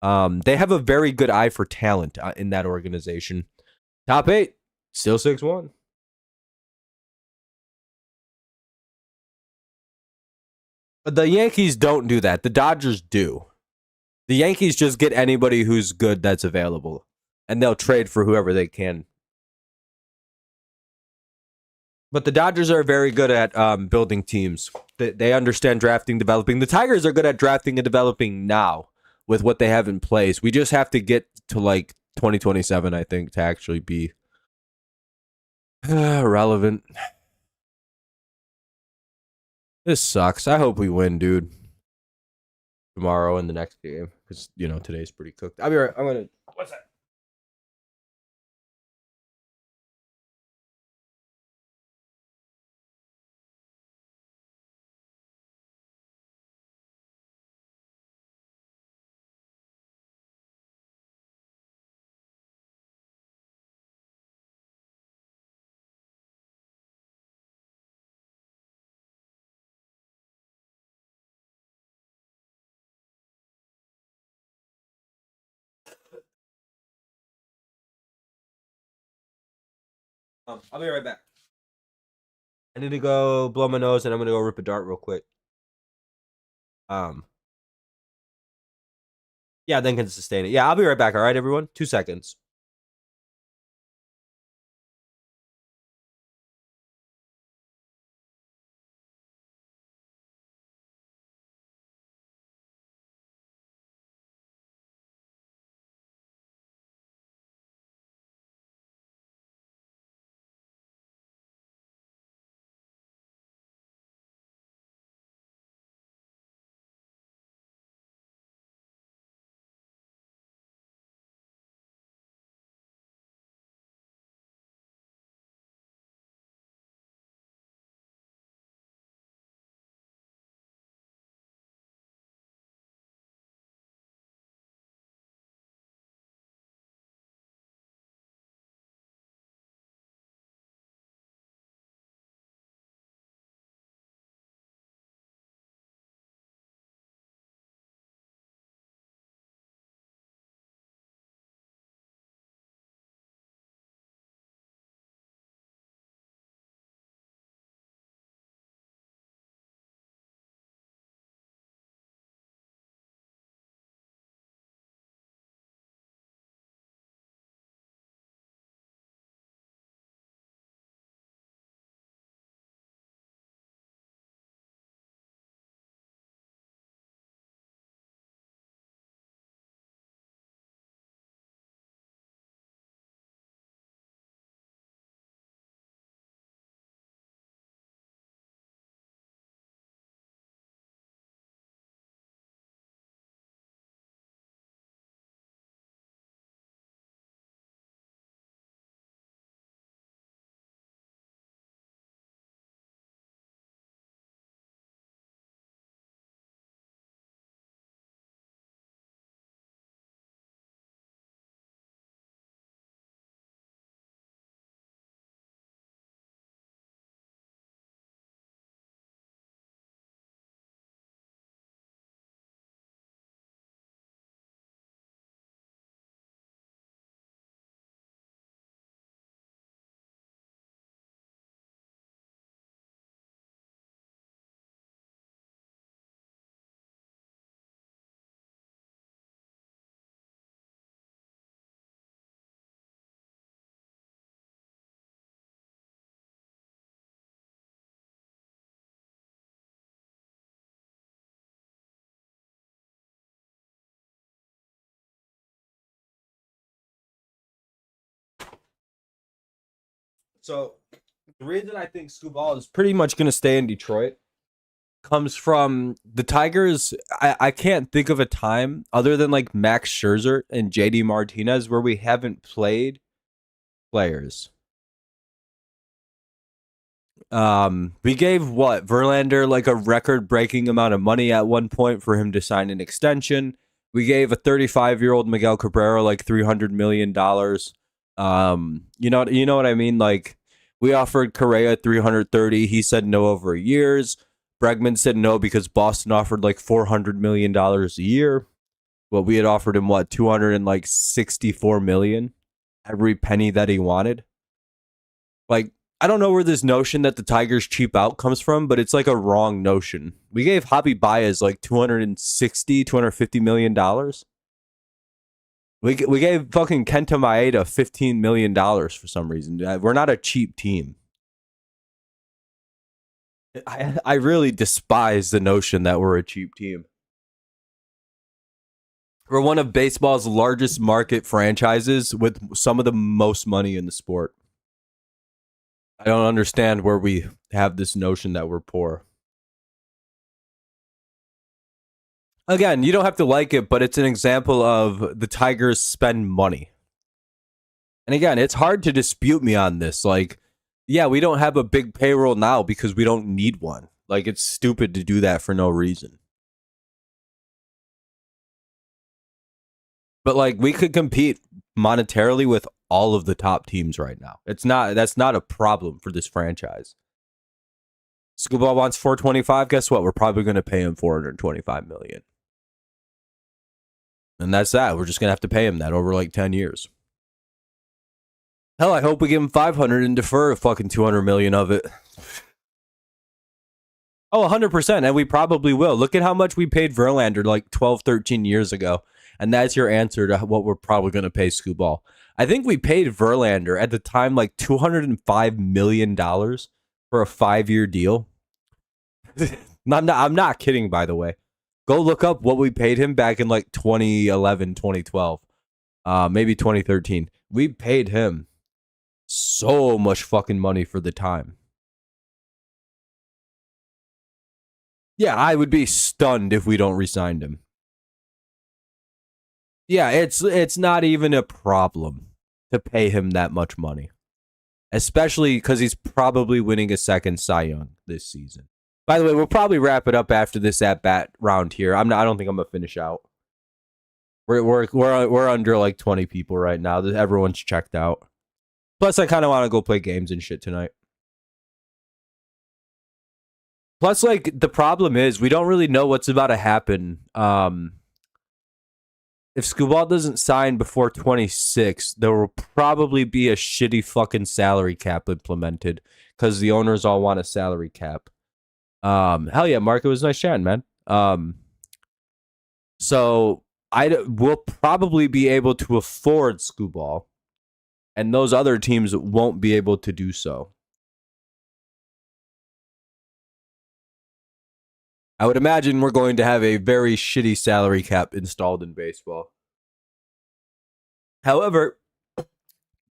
They have a very good eye for talent in that organization. Top 8, still 6-1. But the Yankees don't do that. The Dodgers do. The Yankees just get anybody who's good that's available, and they'll trade for whoever they can. But the Dodgers are very good at building teams. They understand drafting, developing. The Tigers are good at drafting and developing now with what they have in place. We just have to get to like 2027, I think, to actually be relevant. This sucks. I hope we win, dude. Tomorrow in the next game, because today's pretty cooked. I'll be right. I'm gonna. What's that? I'll be right back. I need to go blow my nose, and I'm gonna go rip a dart real quick. Um, yeah, then can sustain it. Yeah, I'll be right back. All right, everyone. 2 seconds. So the reason I think Scooball is pretty much going to stay in Detroit comes from the Tigers. I can't think of a time other than like Max Scherzer and JD Martinez where we haven't played players. We gave what Verlander like a record-breaking amount of money at one point for him to sign an extension. We gave a 35-year-old Miguel Cabrera like $300 million. You know what I mean? Like we offered Correa 330. He said no over years. Bregman said no because Boston offered like $400 million a year. Well, we had offered him what, $264 million, every penny that he wanted. Like, I don't know where this notion that the Tigers cheap out comes from, but it's like a wrong notion. We gave Javi Baez like $250 million. We gave fucking Kenta Maeda $15 million for some reason. We're not a cheap team. I really despise the notion that we're a cheap team. We're one of baseball's largest market franchises with some of the most money in the sport. I don't understand where we have this notion that we're poor. Again, you don't have to like it, but it's an example of the Tigers spend money. And again, it's hard to dispute me on this. Like, yeah, we don't have a big payroll now because we don't need one. Like, it's stupid to do that for no reason. But like, we could compete monetarily with all of the top teams right now. That's not a problem for this franchise. Scooball wants 425. Guess what? We're probably going to pay him 425 million. And that's that. We're just going to have to pay him that over like 10 years. Hell, I hope we give him 500 and defer a fucking 200 million of it. Oh, 100%. And we probably will. Look at how much we paid Verlander like 12, 13 years ago. And that's your answer to what we're probably going to pay Scooball. I think we paid Verlander at the time like $205 million for a 5-year deal. I'm not kidding, by the way. Go look up what we paid him back in like 2011, 2012, maybe 2013. We paid him so much fucking money for the time. Yeah, I would be stunned if we don't re-sign him. Yeah, it's not even a problem to pay him that much money, especially because he's probably winning a second Cy Young this season. By the way, we'll probably wrap it up after this at-bat round here. I don't think I'm gonna finish out. We're under like 20 people right now. Everyone's checked out. Plus, I kind of want to go play games and shit tonight. Plus, like, the problem is we don't really know what's about to happen. If Scooball doesn't sign before 26, there will probably be a shitty fucking salary cap implemented because the owners all want a salary cap. Hell yeah, Mark, it was nice chatting, man. So we'll probably be able to afford Scooball, and those other teams won't be able to do so. I would imagine we're going to have a very shitty salary cap installed in baseball. However,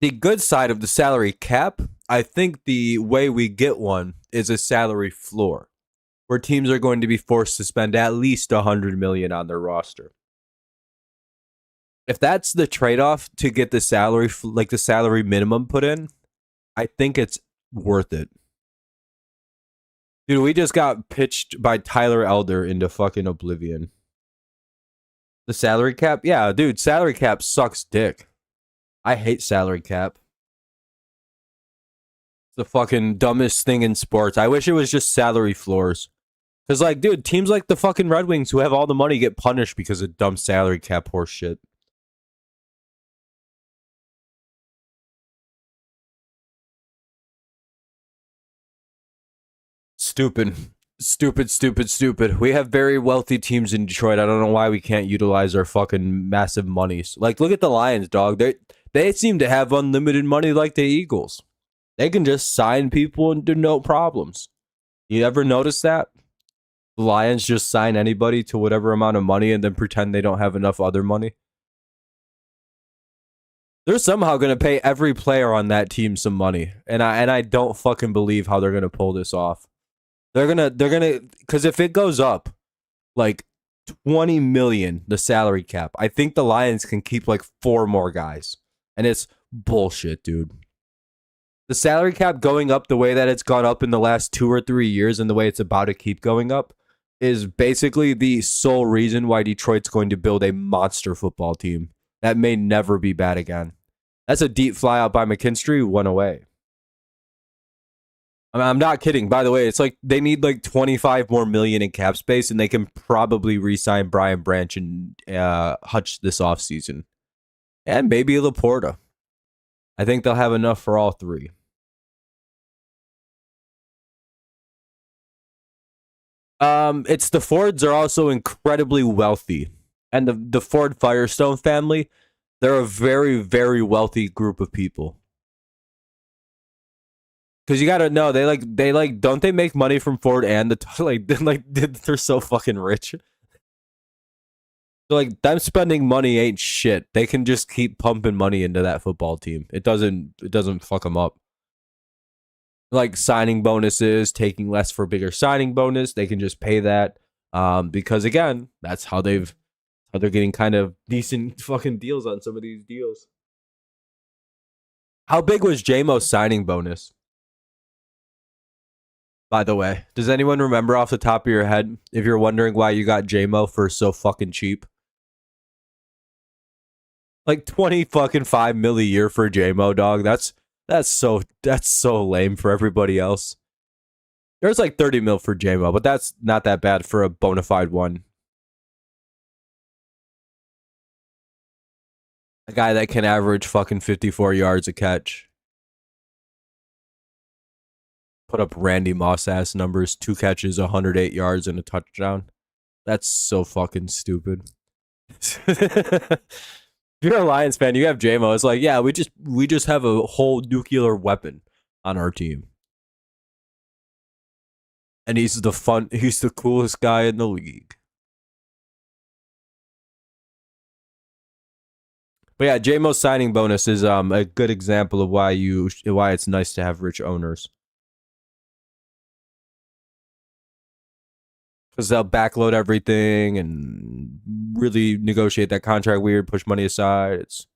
the good side of the salary cap, I think the way we get one is a salary floor, where teams are going to be forced to spend at least $100 million on their roster. If that's the trade-off to get the salary, like the salary minimum put in, I think it's worth it. Dude, we just got pitched by Tyler Elder into fucking oblivion. The salary cap? Yeah, dude, salary cap sucks dick. I hate salary cap. It's the fucking dumbest thing in sports. I wish it was just salary floors. Because, like, dude, teams like the fucking Red Wings who have all the money get punished because of dumb salary cap horse shit. Stupid. We have very wealthy teams in Detroit. I don't know why we can't utilize our fucking massive monies. Like, look at the Lions, dog. They seem to have unlimited money like the Eagles. They can just sign people and do no problems. You ever notice that? The Lions just sign anybody to whatever amount of money and then pretend they don't have enough other money. They're somehow going to pay every player on that team some money, and I don't fucking believe how they're going to pull this off. They're gonna because if it goes up like 20 million, the salary cap, I think the Lions can keep like 4 more guys, and it's bullshit, dude. The salary cap going up the way that it's gone up in the last 2 or 3 years, and the way it's about to keep going up, is basically the sole reason why Detroit's going to build a monster football team that may never be bad again. That's a deep fly out by McKinstry, 1 away. I'm not kidding. By the way, it's like they need like 25 more million in cap space, and they can probably re-sign Brian Branch and Hutch this offseason. And maybe Laporta. I think they'll have enough for all 3. It's the Fords are also incredibly wealthy. And the Ford Firestone family, they're a very, very wealthy group of people. Because you gotta know, they don't they make money from Ford and they're so fucking rich. So like them spending money ain't shit. They can just keep pumping money into that football team. It doesn't fuck them up. Like signing bonuses, taking less for bigger signing bonus, they can just pay that. Because again, that's how they're getting kind of decent fucking deals on some of these deals. How big was JMO's signing bonus? By the way, does anyone remember off the top of your head if you're wondering why you got JMO for so fucking cheap? Like 20 fucking 5 mil a year for JMO, dog. That's so lame for everybody else. There's like 30 mil for JMO, but that's not that bad for a bona fide one. A guy that can average fucking 54 yards a catch. Put up Randy Moss ass numbers, 2 catches, 108 yards, and a touchdown. That's so fucking stupid. If you're a Lions fan, you have JMO. It's like, yeah, we just have a whole nuclear weapon on our team. And he's the coolest guy in the league. But yeah, JMO's signing bonus is a good example of why it's nice to have rich owners. Because they'll backload everything and really negotiate that contract weird, push money aside. It's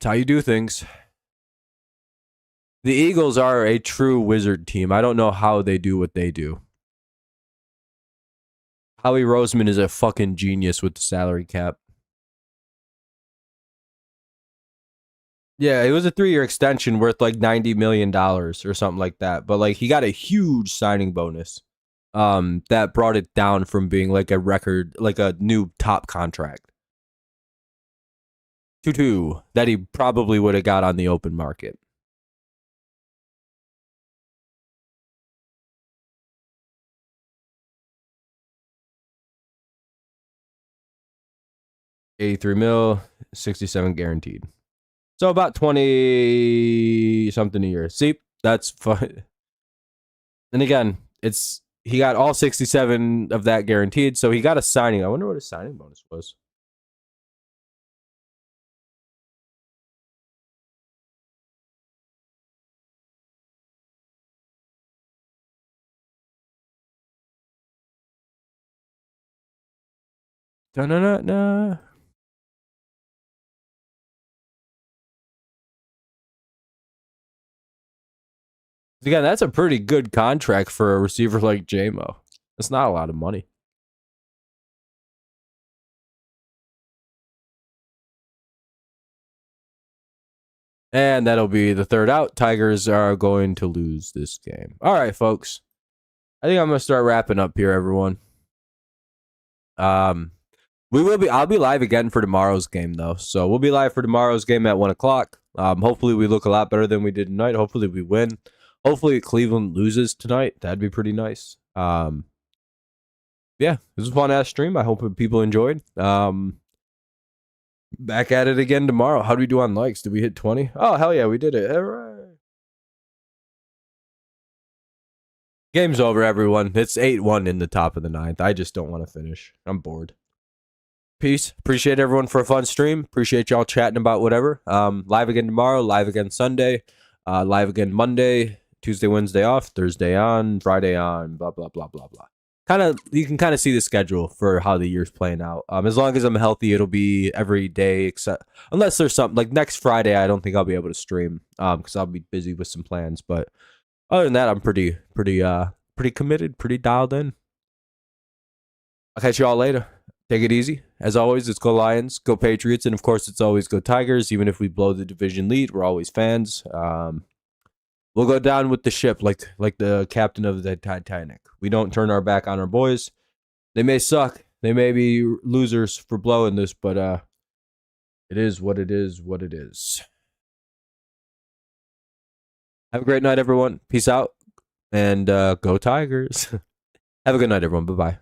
how you do things. The Eagles are a true wizard team. I don't know how they do what they do. Howie Roseman is a fucking genius with the salary cap. Yeah, it was a 3-year extension worth like $90 million or something like that. But like he got a huge signing bonus. That brought it down from being like a record, like a new top contract. 2-2 that he probably would have got on the open market. $83 million, 67 guaranteed. So about 20 something a year. See, that's fun. And again, he got all 67 of that guaranteed, so he got a signing. I wonder what his signing bonus was. Da-na-na-na. Again, that's a pretty good contract for a receiver like JMO. That's not a lot of money. And that'll be the third out. Tigers are going to lose this game. All right, folks. I think I'm going to start wrapping up here, everyone. I'll be live again for tomorrow's game, though. So we'll be live for tomorrow's game at 1 o'clock. Hopefully we look a lot better than we did tonight. Hopefully we win. Hopefully Cleveland loses tonight. That'd be pretty nice. Yeah, this was a fun-ass stream. I hope people enjoyed. Back at it again tomorrow. How do we do on likes? Did we hit 20? Oh, hell yeah, we did it. All right. Game's over, everyone. It's 8-1 in the top of the ninth. I just don't want to finish. I'm bored. Peace. Appreciate everyone for a fun stream. Appreciate y'all chatting about whatever. Live again tomorrow. Live again Sunday. Live again Monday. Tuesday, Wednesday off. Thursday on. Friday on. Blah blah blah blah blah. You can kind of see the schedule for how the year's playing out. As long as I'm healthy, it'll be every day except unless there's something like next Friday. I don't think I'll be able to stream because I'll be busy with some plans. But other than that, I'm pretty committed, pretty dialed in. I'll catch y'all later. Take it easy. As always, it's go Lions, go Patriots, and of course, it's always go Tigers. Even if we blow the division lead, we're always fans. We'll go down with the ship like the captain of the Titanic. We don't turn our back on our boys. They may suck. They may be losers for blowing this, but it is what it is, what it is. Have a great night, everyone. Peace out, and go Tigers. Have a good night, everyone. Bye-bye.